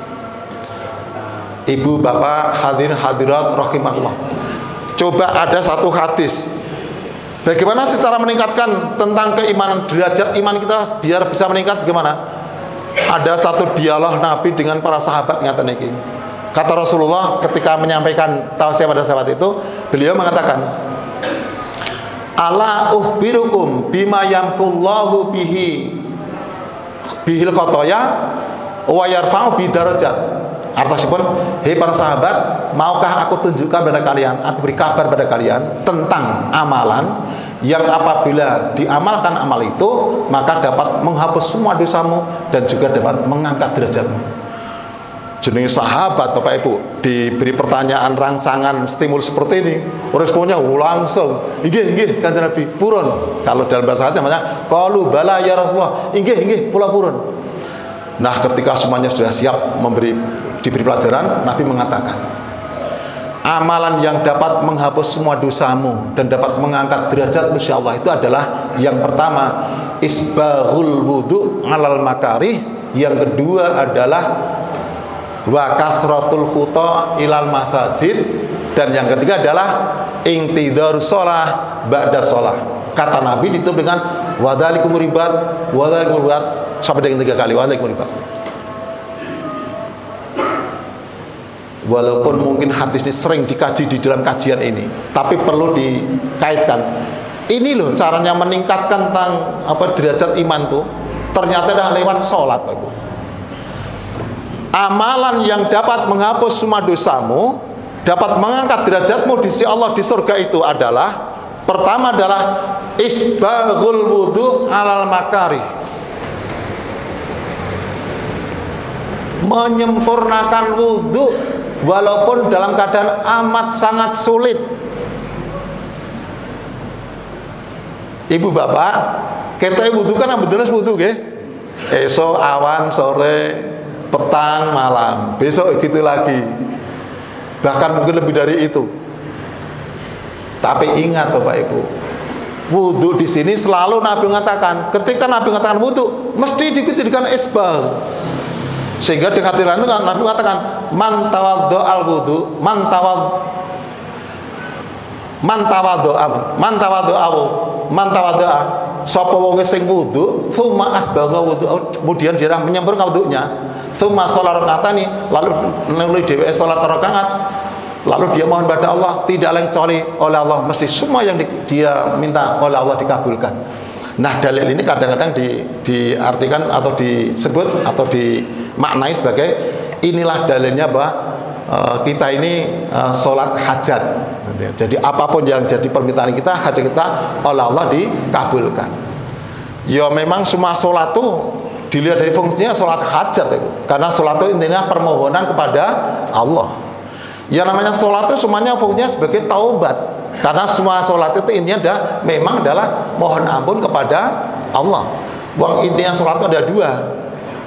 Ibu, bapak, hadirin hadirat rahimahullah. Coba ada satu hadis. Bagaimana secara meningkatkan tentang keimanan, derajat iman kita biar bisa meningkat bagaimana? Ada satu dialog Nabi dengan para sahabat ngaten iki. Kata Rasulullah ketika menyampaikan tausiah pada sahabat itu, beliau mengatakan, "Ala ukhbirukum bima yamhullahu bihil khotoya wa yarfa'u bidarajat." Artinya, hei para sahabat, maukah aku tunjukkan pada kalian, aku beri kabar pada kalian tentang amalan yang apabila diamalkan amal itu maka dapat menghapus semua dosamu dan juga dapat mengangkat derajatmu. Jenenge sahabat Bapak Ibu diberi pertanyaan rangsangan stimulus seperti ini, responnya langsung inggih Kanjeng Nabi purun. Kalau dalam bahasa Arab namanya qalu bala ya Rasulullah, inggih kula purun. Nah, ketika semuanya sudah siap diberi pelajaran, Nabi mengatakan, amalan yang dapat menghapus semua dosamu dan dapat mengangkat derajat insya Allah itu adalah yang pertama isbaghul wudu alal makarih, yang kedua adalah wa kasratul khuta ilal masajid, dan yang ketiga adalah intidhar shalah ba'da shalah. Kata Nabi ditutup dengan wadhalikum ribat sampai dengan 3 kali wadhalikum ribat. Walaupun mungkin hadis ini sering dikaji di dalam kajian ini, tapi perlu dikaitkan. Ini loh caranya meningkatkan tentang derajat iman tuh. Ternyata adalah lewat sholat, Pak Ibu. Amalan yang dapat menghapus semua dosamu, dapat mengangkat derajatmu di sisi Allah di surga itu adalah, pertama adalah isbaghul wudu alal makarih, menyempurnakan wudu walaupun dalam keadaan amat sangat sulit. Ibu bapak, kita wudu kan bener wudu nggih. Esok, awan, sore, petang, malam, besok gitu lagi. Bahkan mungkin lebih dari itu. Tapi ingat Bapak Ibu, wudu di sini selalu Nabi mengatakan, ketika Nabi mengatakan wudu, mesti diikuti dengan isbagh. Sehingga di hadis lain itu Nabi mengatakan, man tawaddo al wudu, man tawaddo sapa wong sing wudu, tsumma asbagha wudu, kemudian dia menyempurnakan wudunya, tsumma shalat rakatani, lalu nuli dheweke salat rakaat, lalu dia mohon pada Allah, tidak lain kecuali oleh Allah mesti semua yang dia minta oleh Allah dikabulkan. Nah, dalil ini kadang-kadang diartikan atau disebut atau dimaknai sebagai Inilah dalilnya bahwa kita ini sholat hajat. Jadi apapun yang jadi permintaan kita, hajat kita oleh Allah dikabulkan. Ya memang semua sholat itu dilihat dari fungsinya sholat hajat itu. Karena sholat itu intinya permohonan kepada Allah. Yang namanya sholat itu semuanya fungsinya sebagai taubat. Karena semua sholat itu intinya memang adalah mohon ampun kepada Allah. Intinya sholat itu ada dua.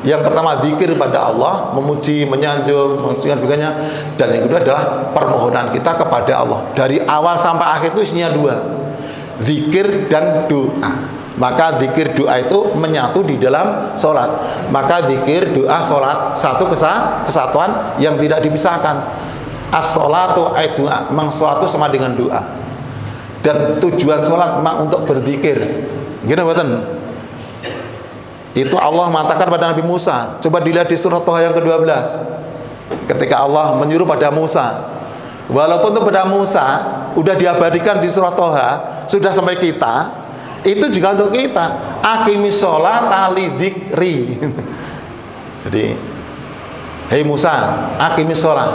Yang pertama zikir pada Allah, memuji, menyanjung, dan sebagainya. Dan yang kedua adalah permohonan kita kepada Allah. Dari awal sampai akhir itu isinya dua, zikir dan doa. Maka zikir doa itu menyatu di dalam sholat. Maka zikir doa sholat satu kesatuan yang tidak dipisahkan. As-sholatu doa, memang sholat itu sama dengan doa. Dan tujuan sholat memang untuk berzikir. Gini betul. Itu Allah mengatakan pada Nabi Musa. Coba dilihat di surat Toha yang ke-12. Ketika Allah menyuruh pada Musa, walaupun itu pada Musa udah diabadikan di surat Toha, sudah sampai kita, itu juga untuk kita. Aqimis sholata li dzikri. Jadi, hei Musa, aqimis sholat,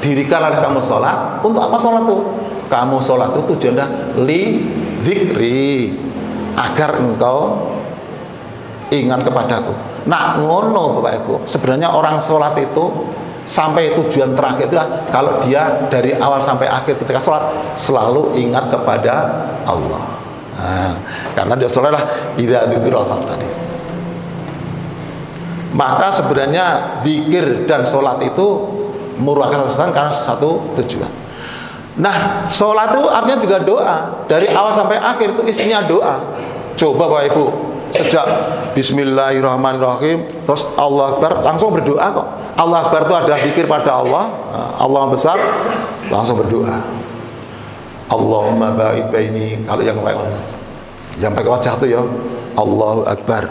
dirikanlah kamu sholat. Untuk apa sholat itu? Kamu sholat itu tujuannya li dzikri, agar engkau ingat kepadaku. Nah ngono Bapak Ibu, sebenarnya orang sholat itu sampai tujuan terakhir itu kalau dia dari awal sampai akhir ketika sholat selalu ingat kepada Allah. Nah, karena dia sholat lah idza dzikrullah tadi. Maka sebenarnya zikir dan sholat itu merupakan karena satu tujuan. Nah sholat itu artinya juga doa. Dari awal sampai akhir itu isinya doa. Coba Bapak Ibu, sejak Bismillahirrahmanirrahim terus Allah Akbar langsung berdoa kok. Allah Akbar itu ada zikir pada Allah, Allah besar, langsung berdoa. Allahumma ba'id baini, kalau yang pakai wajah itu ya Allahu Akbar.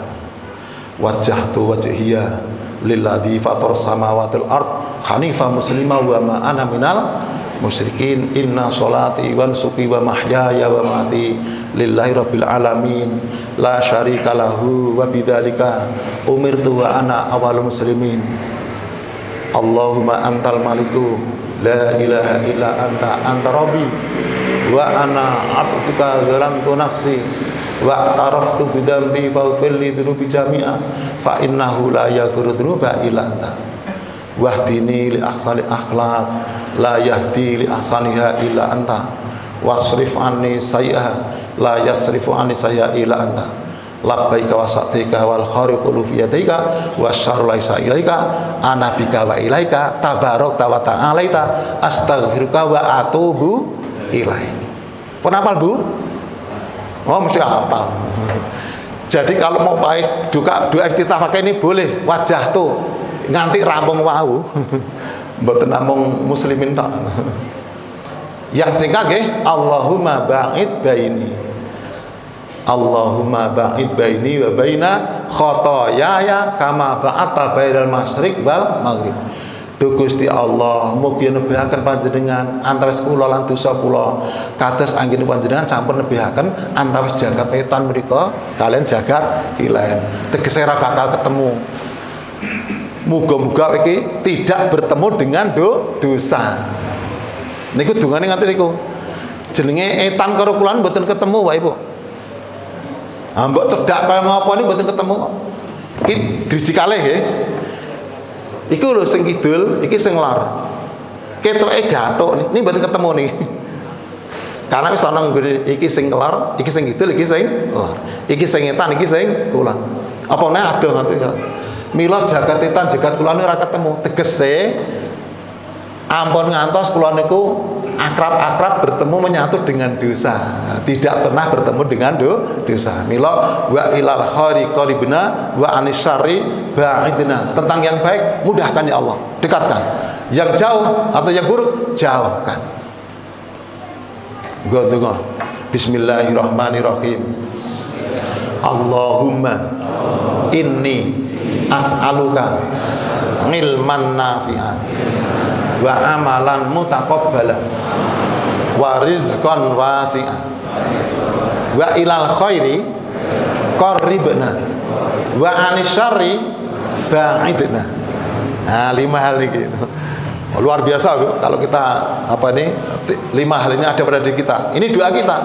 Wajjahtu wajhiya lilladzi fatar samawati wal ard hanifan muslima wa ma ana minal musyrikin. Inna sholati wa nusuki wa mahyaya wa mamati lillahi rabbil alamin la syarika lahu wa bidzalika umirtu wa ana awwalul muslimin. Allahumma antal maliku la ilaha illa anta rabbi wa ana abduka zalamtu nafsi wa taraftu bidambi faghfir li dhunubi jami'a fa innahu la yaghfiru dhunuba illa anta wahdini li ahsani akhlaq la yahdi li ahsaniha illa anta wasrif anni sayyi'aha la yasrifu anni sayyi'a illa anta labbaika wa sa'tika wal khariqu fi yadika wa syarru laisa ilaika ana bika wa ilaika tabarakta wa ta'alaita astaghfiruka wa atubu ilaik. Pun hafal Bu? Oh mesti hafal. Jadi kalau mau baik doa iftitah pakai ini boleh wajah tuh nganti rampung wau. Mboten namung muslimin tok. Yang singkat nggih Allahumma ba'id baini. Allahumma ba'id baini wa baina khotoyaya kama ba'ata bainal masyriq wal maghrib. Duh Gusti Allah, mugi nebihaken panjenengan antawis kula lan dosa kula kados anggene panjenengan sampun nebihaken antawis jagat wetan mriku kalian jagat kilèn. Tegese ora bakal ketemu. Muga-muga iki tidak bertemu dengan dosa. Niku dungane ngate niku. Jenenge etan karo kula mboten ketemu wae, Bu. Ah mbok cedak kaya ngapa niku mboten ketemu. Iki driji kalih nggih. Iku lho sing kidul, iki sing lor. Ketoke gathuk niki mboten ketemu niki. Karena wis ana iki sing lor, iki sing kidul, iki sing lor. Iki sing etan, iki sing kulon. Apa meneh adoh ngoten. Mila jagat etan jagat kulon ora ketemu. Tegese ampun ngantos kula niku akrab-akrab bertemu menyatu dengan dosa. Tidak pernah bertemu dengan dosa. Mila wa ilal khairi qaribna wa anisyari ba'idna. Tentang yang baik mudahkan ya Allah, dekatkan. Yang jauh atau yang buruk jauhkan. Gua Bismillahirrahmanirrahim. Allahumma inni as'aluka ilman nafi'an wa amalan mutaqabbala wa rizqan wasi'a wa ilal khairi qarribna wa anisyarri ba'idna. Nah, 5 hal ini. Luar biasa kalau kita apa nih 5 hal ini ada pada diri kita. Ini doa kita.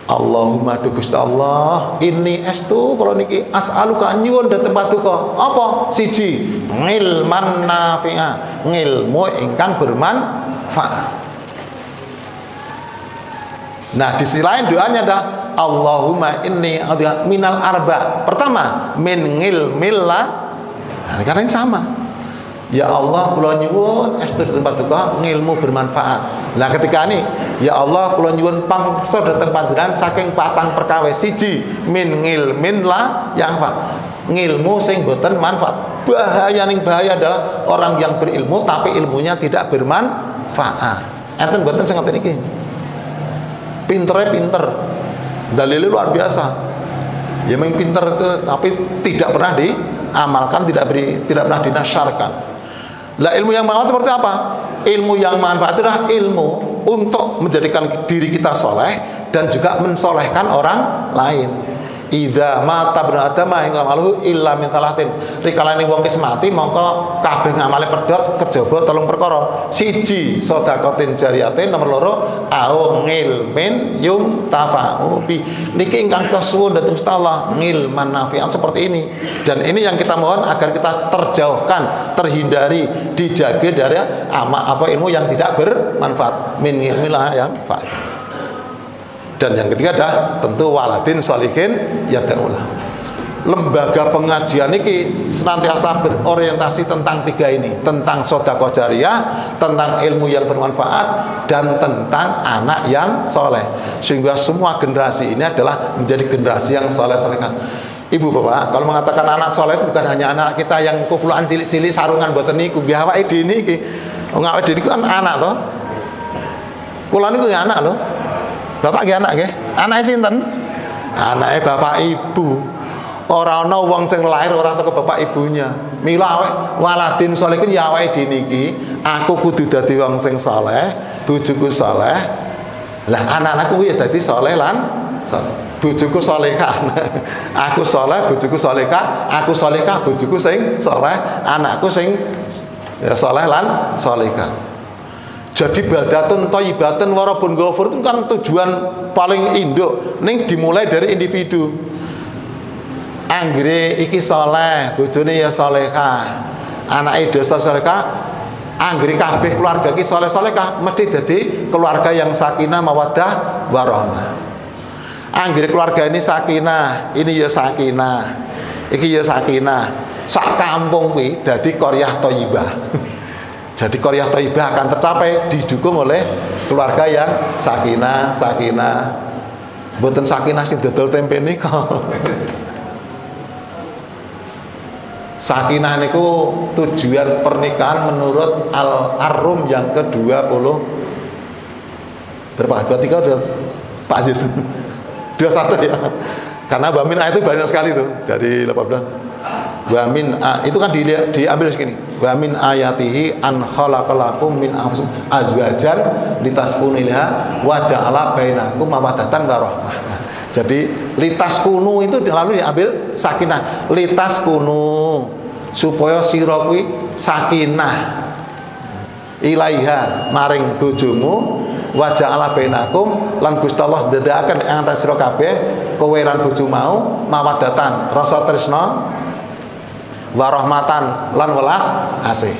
Allahumma Gusti Allah, inni estu kalau niki as'aluka nyuwun dhateng paduka. Apa? Siji, ngilman nafi'a, ngilmu ingkang bermanfaat. Nah, di sisi lain doanya adalah Allahumma inni a'udzu minal arba. Pertama, min ngilmillah. Nah, karena ini sama. Ya Allah, kula nyuwun estu dhateng paduka ngilmu bermanfaat. Nah, ketika ini ya Allah, kula nyuwun pangsa dhateng panjenengan saking patang perkawis. Siji, min ngilmin la yang fa. Ngilmu sing boten manfaat. Bahaya adalah orang yang berilmu tapi ilmunya tidak bermanfaat. Enten boten sing ngoten iki. Pintere pinter. Dalilnya luar biasa. Ya memang pinter itu tapi tidak pernah diamalkan, tidak pernah dinasyarkan. Lah ilmu yang manfaat seperti apa? Ilmu yang manfaat itu adalah ilmu untuk menjadikan diri kita soleh dan juga mensolehkan orang lain. Idza mata ibnu adam ing amaluhu illa min talatin. Rikalane wong wis mati mongko kabeh ngamale pedhot kejaba 3 perkara. Siji, sedekatin jariyatin, nomor 2 au ngilmin yuntafa'u bi. Niki ingkang kita suwun dhateng Gusti Allah, ngilman nafi'an seperti ini. Dan ini yang kita mohon agar kita terjauhkan, terhindari, dijaga dari ilmu yang tidak bermanfaat. Min ilmilah yang faedah. Dan yang ketiga adalah tentu waladin sholihin yad'ulah. Lembaga pengajian ini senantiasa berorientasi tentang 3 ini, tentang sedekah jariyah, tentang ilmu yang bermanfaat, dan tentang anak yang soleh. Sehingga semua generasi ini adalah menjadi generasi yang soleh-solehkan. Ibu bapak, kalau mengatakan anak soleh itu bukan hanya anak kita yang kumpulan cilik-cilik sarungan boten niku, biar awake dhewe niki. Wong awake dhewe kan anak toh. Kula niku ya anak loh. Bapak nggih anak nggih? Anake sinten? Anake bapak ibu. Ora ana wong sing lahir ora saka bapak ibunya. Mila awake waladin sholihin ya awake dhewe niki, aku kudu dadi wong sing saleh, bojoku saleh. Lah anak-anakku ya dadi saleh lan bojoku salehah. Aku saleh, bojoku salehah, aku salehah, bojoku sing saleh, anakku sing ya saleh lan salehah. Jadi baldatun thayyibatun wa rabbun ghafur itu kan tujuan paling induk. Ning dimulai dari individu. Anggere iki saleh, bojone ya salehah. Anake desa salehah, anggere kabeh keluarga iki saleh-salehah, mesti dadi keluarga yang sakinah mawaddah warahmah. Anggere keluarga ini sakinah, ini ya sakinah. Iki ya sakinah. Sak kampung kuwi dadi qaryah thayyibah. Jadi qaryah thayyibah akan tercapai didukung oleh keluarga yang sakinah. Mboten sakinah sing dodol tempe nika. Sakinah niku tujuan pernikahan menurut Al-Arrum yang ke-20. Berapa? 23 udah Pak Aziz. 21 ya. Karena Bamin A itu banyak sekali tuh dari 18. Wa min itu kan diambil segini. Wa min ayatihi an khalaqalakum min anfusikum azwajan litaskunu ilaiha wa ja'ala bainakum mawaddatan wa rahmah. Jadi litaskunu itu lalu diambil sakinah. Litaskunu supaya sira kuwi sakinah ilaiha maring bojomu wa ja'ala bainakum lan Gusti Allah ndadekaken ing antara sira kabeh kowe lan bojo mau mawaddatan rasa tresna warahmatan lan welas asih.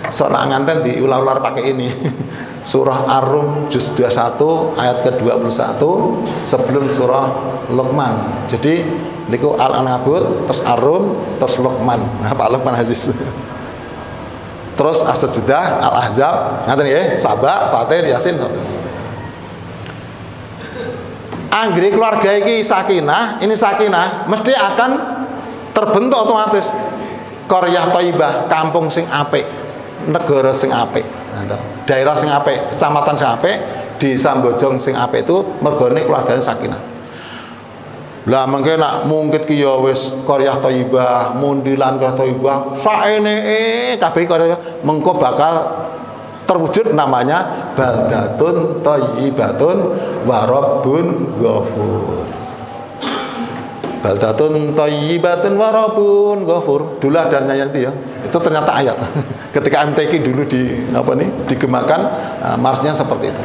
Sok nganten diular-ular pakai ini. Surah Ar-Rum juz 21 ayat ke-21 sebelum surah Luqman. Jadi niku Al-Ankabut, terus Ar-Rum, terus Luqman. Nah, Pak Luqman Aziz. Terus As-Sajdah, Al-Ahzab, ngaten nggih, Saba, Fatir, Yasin. Anggere keluarga iki sakinah, ini sakinah mesti akan terbentuk otomatis qaryah thayyibah, kampung sing apik, negara sing apik, daerah sing apik, kecamatan sing apik, desa Bojong sing apik itu mergone keluargane sakinah. Lah mengke nak mungkit ki ya wis qaryah thayyibah, mundilan qaryah thayyibah, saeneke kabeh qaryah mengko bakal terwujud namanya baldatun thayyibatun wa rabbun ghafur. baldatun thayyibatun wa rabbun ghafur. Dulu adanya itu ya. Itu ternyata ayat. Ketika MTQ dulu digemakan, marsnya seperti itu.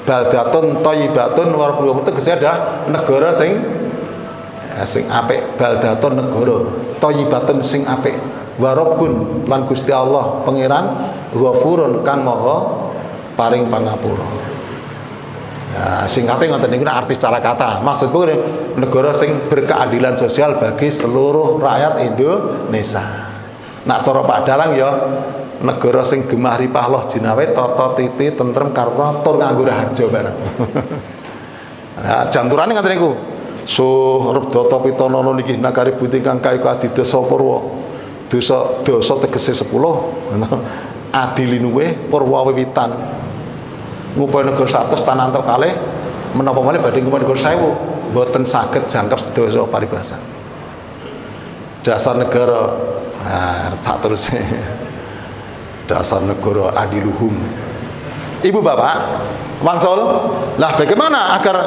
Baldatun thayyibatun wa rabbun ghafur itu adalah negara sing apik. Baldatun negara, thayyibatun sing apik. Wa rabbun lan Gusti Allah pangeran ghafurun kang maha paring pangapura. Nah, singkatnya ngoten niku arti secara kata. Maksudku negara sing berkeadilan sosial bagi seluruh rakyat Indonesia. Nak cara Pak Dalang ya negara sing gemah ripah loh jinawe tata titi tentrem karta tur nganggo harja bareng. Nah, janturane ngoten niku. Rebdata pitana niki nagari buti kang kaika adidasa purwa. Dosa tegese 10. Adilinuwe purwa wiwitan. Ngupaya negara 100 tanah antar kalih menapa malih badhe ngupaya negara 1000 mboten saged jangkep sedaya paribasan. Dasar negara tak terus dasar negara adiluhum. Ibu bapak wangsul lah bagaimana agar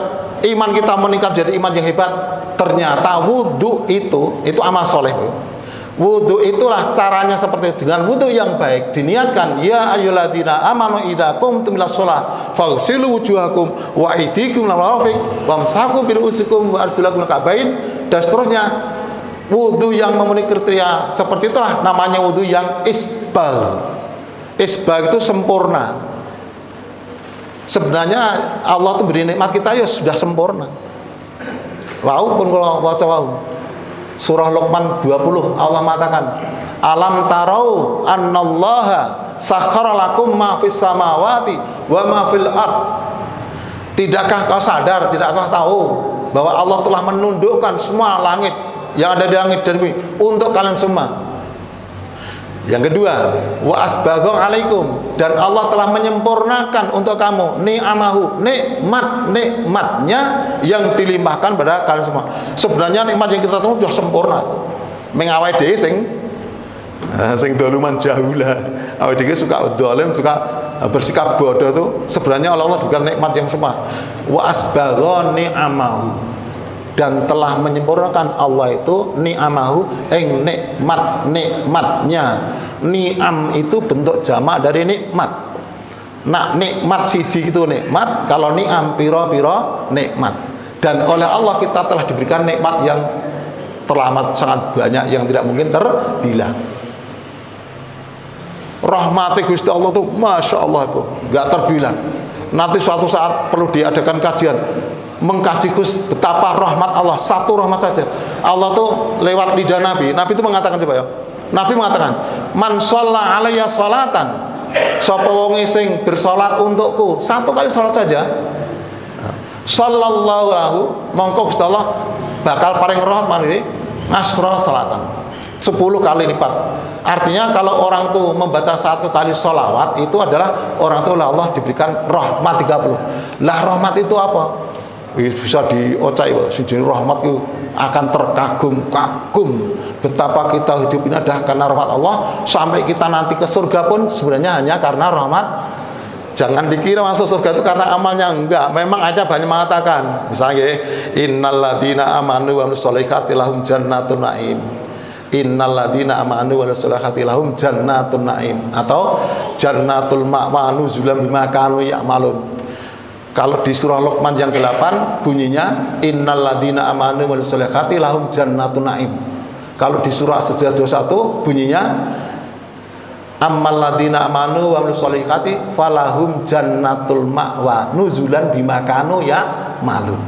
iman kita meningkat jadi iman yang hebat? Ternyata wudu itu amal soleh. Wudu itulah caranya seperti itu. Dengan wudu yang baik diniatkan ya ayyuhalladzina amanu idza qumtum ilas shalah faghsilu wujuhakum wa aydikum ila marafiq wamsahu bi ru'usikum wa arjulakum ka'bain dan seterusnya. Wudu yang memenuhi kriteria seperti itulah namanya wudu yang isbal. Isbal itu sempurna. Sebenarnya Allah itu beri nikmat kita ya sudah sempurna. Wau pun kalau waca wau. Surah Luqman 20 Allah mengatakan alam tarau annallaha sakhkhara lakum ma fis samawati wa ma fil ard. Tidakkah kau sadar, tidakkah tahu bahwa Allah telah menundukkan semua langit yang ada di langit dan bumi untuk kalian semua. Yang kedua, wa asbagha alaikum, dan Allah telah menyempurnakan untuk kamu ni'amahu, nikmatnya yang dilimpahkan pada kalian semua. Sebenarnya nikmat yang kita terima sudah sempurna. Mengawai dhewe sing doluman jahula. Awake dhewe suka dolim, suka bersikap bodoh itu sebenarnya Allah bukan nikmat yang sempurna. Wa asbagha ni'amahu, dan telah menyempurnakan Allah itu ni'amahu ing nikmatnya. Ni'am itu bentuk jamak dari nikmat. Nak nikmat siji itu nikmat, kalau ni'am piro-piro nikmat. Dan oleh Allah kita telah diberikan nikmat yang teramat sangat banyak yang tidak mungkin terbilang. Rahmati Gusti Allah itu masya Allah itu nggak terbilang. Nanti suatu saat perlu diadakan kajian mengkaji betapa rahmat Allah, satu rahmat saja. Allah tuh lewat lidah Nabi itu mengatakan coba ya. Nabi mengatakan, "Man shalla alayya sholatan." Sapa wong sing bersolat untukku, satu kali salat saja. Sallallahu lahu, mongko Gusti Allah bakal paring rahmat ini asra salatan. 10 kali lipat. Artinya kalau orang tuh membaca satu kali sholawat itu adalah orang tuh Allah diberikan rahmat 30. Lah rahmat itu apa? Bisa diocai sing rahmat itu akan terkagum-kagum betapa kita hidup ini adalah karena rahmat Allah, sampai kita nanti ke surga pun sebenarnya hanya karena rahmat. Jangan dikira masuk surga itu karena amalnya, enggak. Memang aja banyak mengatakan misalnya innalladzina amanu wa amilus sholihati lahum jannatun naim. Innalladzina amanu wa amilus sholihati lahum jannatun naim, atau jannatul ma'wa nuzulan bima kanu ya'malun. Kalau di surah Luqman yang ke-8 bunyinya innalladzina amanu wa amilus sholihati lahum jannatun naim. Kalau di surah As-Sajdah 21 bunyinya ammal ladzina amanu wa amilus sholihati falahum jannatul ma'wa nuzulan bima kanu ya'malun.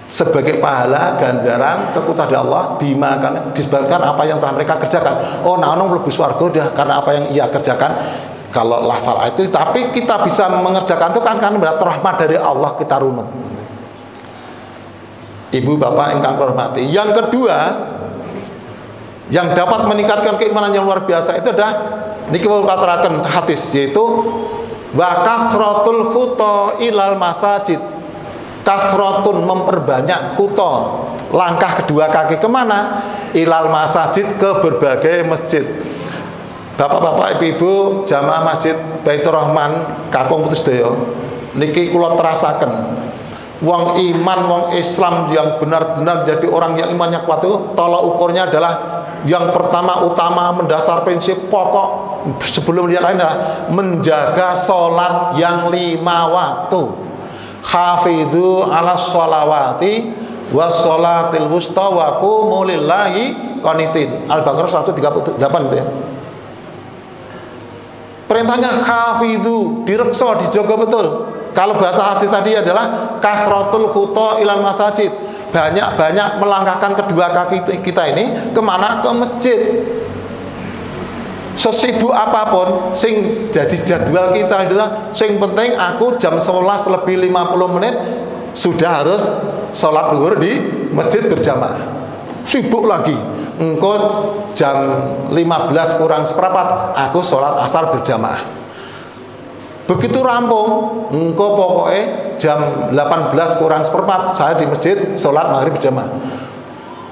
Sebagai pahala ganjaran kekuatan Allah bima kan disebabkan apa yang telah mereka kerjakan. Oh, nah ono mlebu swarga dah karena apa yang ia kerjakan. Kalau lafal itu, tapi kita bisa mengerjakan itu kan berarti rahmat dari Allah kita runut. Ibu bapak ingkang hormati, yang kedua yang dapat meningkatkan keimanan yang luar biasa itu adalah niki katakan hadis, yaitu wa kathratul khuta ilal masajid. Kathratun memperbanyak khuta, langkah kedua kaki kemana? Ilal masajid, ke berbagai masjid. Bapak-bapak, ibu-ibu, jamaah masjid Baitur Rahman Kakung Putusdaya niki kula terasaken Wong iman, wong Islam yang benar-benar jadi orang yang imannya kuat itu tolak ukurnya adalah yang pertama, utama, mendasar, prinsip, pokok sebelum lihat lain adalah menjaga sholat yang 5 waktu. Hafidhu ala sholawati wa sholatil wusta wa qumu lillahi qanitin. Al-Baqarah 138 itu ya. Perintahnya hafidhu, direksa, dijaga betul. Kalau bahasa hadis tadi adalah kasratul khuta ilal masajid, banyak-banyak melangkahkan kedua kaki kita ini kemana? Ke masjid. Sesibuk apapun sing jadi jadwal kita adalah sing penting aku jam 11 lebih 50 menit sudah harus sholat zuhur di masjid berjamaah. Sibuk lagi, engkau jam 15 kurang seperempat aku sholat asar berjamaah. Begitu rampung, engkau pokoknya jam 18 kurang seperempat saya di masjid sholat maghrib berjamaah.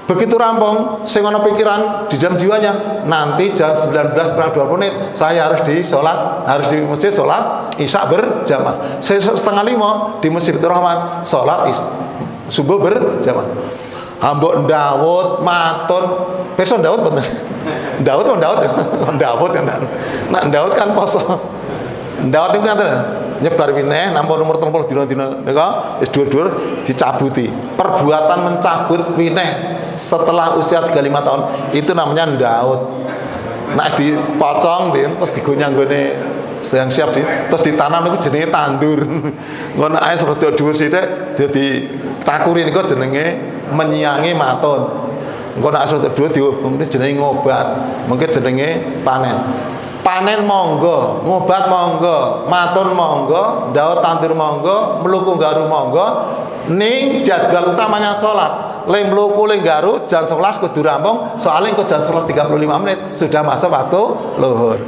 Begitu rampung, saya ngono pikiran di dalam jiwanya, nanti jam 19 kurang 20 menit saya harus di masjid sholat isya berjamaah. Saya setengah 5 di Masjid Rahman sholat subuh berjamaah. Ambok Dawud matun, besok Dawud bener. Dawud kan, nak Dawud kan poso. Dawud itu kan nyebar wineh nampa nomor 30 dina-dina nika wis dhuwur-dhuwur dicabuti. Perbuatan mencabut wineh setelah usia 35 tahun itu namanya Dawud. Nek dipocong terus digonyang gone yang siap terus ditanam niku jenenge tandur. Ngono ae rada dhuwur sithik dadi takuri niku jenenge menyiangi matun. Engko nek rada dhuwur dihubungne jenenge ngobat. Mungkin jenenge panen. Panen monggo, ngobat monggo, matun monggo, daud tandur monggo, meluku garu monggo. Ning jadwal utamanya sholat. Le meluku le garu jam 11 kudu rampung, soalnya engko jam 11.35 menit sudah masuk waktu luhur.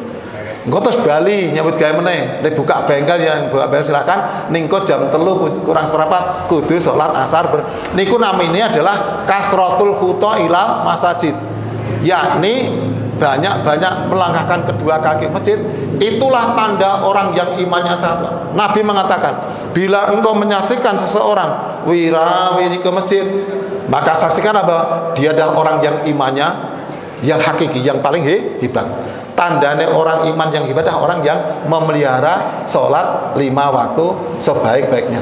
Engko terus bali nyambut gawe meneh. Nek buka bengkel yang buka bengkel silakan. Ning kok jam 3 kurang seperempat kudu sholat asar. Niku namanya adalah kasratul khuta ilal masajid. Yakni banyak-banyak melangkahkan kedua kaki masjid. Itulah tanda orang yang imannya sehat. Nabi mengatakan, bila engkau menyaksikan seseorang wirawiri ke masjid, maka saksikan apa? Dia adalah orang yang imannya yang hakiki, yang paling hebat. Tandanya orang iman yang hebat adalah orang yang memelihara sholat 5 waktu sebaik-baiknya.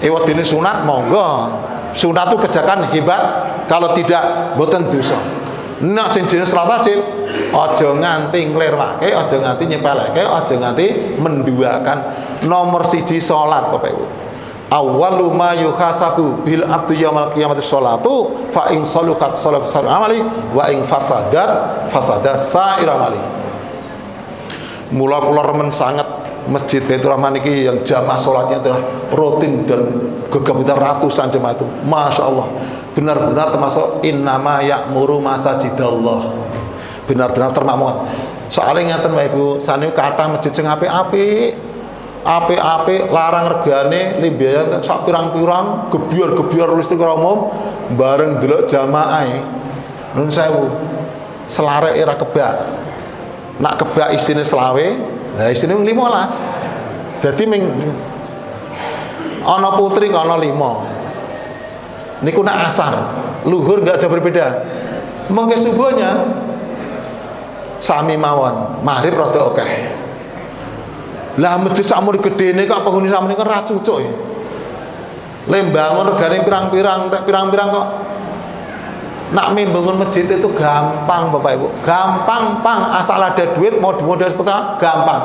Ewadini sunat monggo, sunat itu kerjakan hebat. Kalau tidak boten dosa. Nah sing jenis salat wajib aja nganti nglerwake, aja nganti nyepeleke, aja nganti menduakan. Nomor 1 salat Bapak Ibu. Awwalu ma yuhasabu bil abdu yaumil qiyamati sholatu fa in saluhat salat sar amali wa in fasadat fasada sa'ir amali. Mula kula remen sangat Masjid Baitur Rahman ini yang jamaah sholatnya adalah rutin dan gegap ratusan jemaah itu. Masya Allah, benar-benar termasuk innama ya'muru masajidallah, benar-benar termakmur. Soalnya ngeten Bapak Ibu, sane kathah masjid sing apik-apik, larang regane limbiaya sak pirang-pirang, gebyar-gebyar listrik umum, bareng delok jamaah nun sewu. Selare era kebak. Nak kebak isine selawe, nah isine 15. Dadi ming ana putri ana 5. Niku nak asar, luhur enggak jauh berbeda. Mengke subuhnya sami mawon, maghrib rada akeh. Lah masjid sakmur gedene kok penghuni sakmene kan ra cucuk ya. Lembangun regane pirang-pirang kok. Nak membangun masjid itu gampang Bapak Ibu, gampang asal ada duit mau dimodal seperti apa gampang.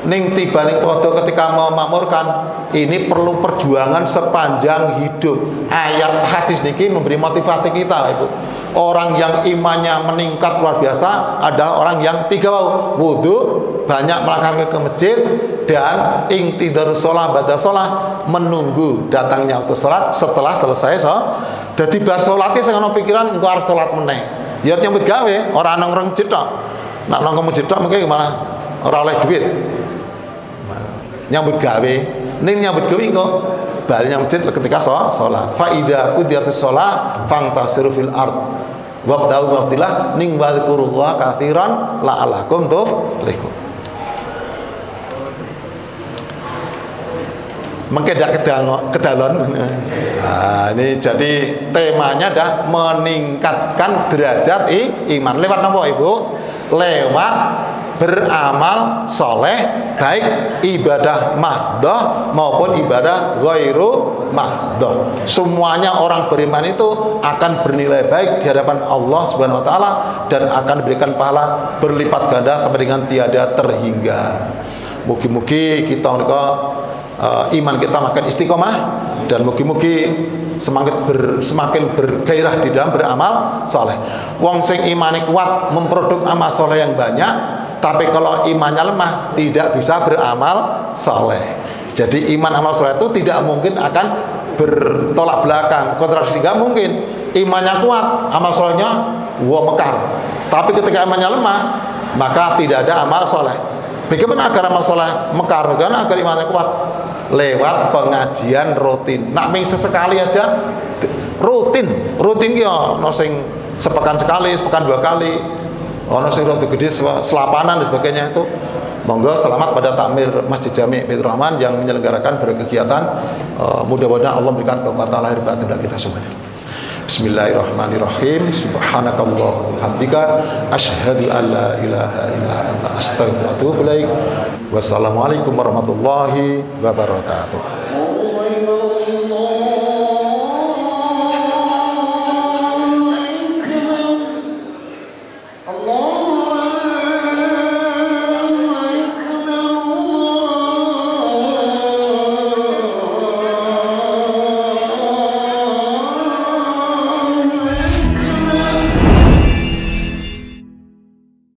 Ning tibane padha ketika mau makmurkan ini perlu perjuangan sepanjang hidup. Ayat hadis niki memberi motivasi kita Bapak Ibu. Orang yang imannya meningkat luar biasa adalah orang yang 3 wudu, banyak melangkah ke masjid, dan ingtidarus sholat ba'da sholat, menunggu datangnya waktu sholat setelah selesai jadi bar sholatnya saya ngono pikiran engko arep sholat meneh ya nyambut gawe ora nang masjid tok. Nak nang masjid tok mengke malah ora oleh duit. Nyambut gawe ning nyambut gawe engko bali nang masjid ketika sholat. Fa idza qudiyatus sholat fantasiru fil ard wabda'u waqtillah ning wadhkurullah katsiran la'alakum tuflihun. mengkedak kedalon. Nah, ini jadi temanya dah meningkatkan derajat iman. Lewat apa Ibu? Lewat beramal soleh, baik ibadah mahdoh maupun ibadah ghairu mahdoh. Semuanya orang beriman itu akan bernilai baik di hadapan Allah Subhanahu Wa Taala dan akan diberikan pahala berlipat ganda sampai dengan tiada terhingga. Mugi-mugi kita iman kita makin istiqomah dan mugi-mugi semakin bergairah di dalam beramal soleh. Wong sing imane kuat memproduk amal soleh yang banyak, tapi kalau imannya lemah tidak bisa beramal soleh. Jadi iman amal soleh itu tidak mungkin akan bertolak belakang, kontrasisi. Tidak mungkin. Imannya kuat, amal solehnya mekar. Tapi ketika imannya lemah, maka tidak ada amal soleh. Bagaimana agar amal soleh mekar? Bagaimana agar imannya kuat? Lewat pengajian rutin. Nak ming sesekali aja rutin ya ono sing sepekan sekali, sepekan 2 kali. Ono sing rada gede selapanan dan sebagainya itu. Monggo selamat pada takmir Masjid Jami' Baitur Rahman yang menyelenggarakan berkegiatan. Mudah-mudahan Allah memberikan kekuatan lahir batin bagi kita semuanya. Bismillahirrahmanirrahim. Subhanakallahumma hamdika asyhadu an la ilaha illa anta astaghfiruka wa atubu ilaik. Wassalamualaikum warahmatullahi wabarakatuh.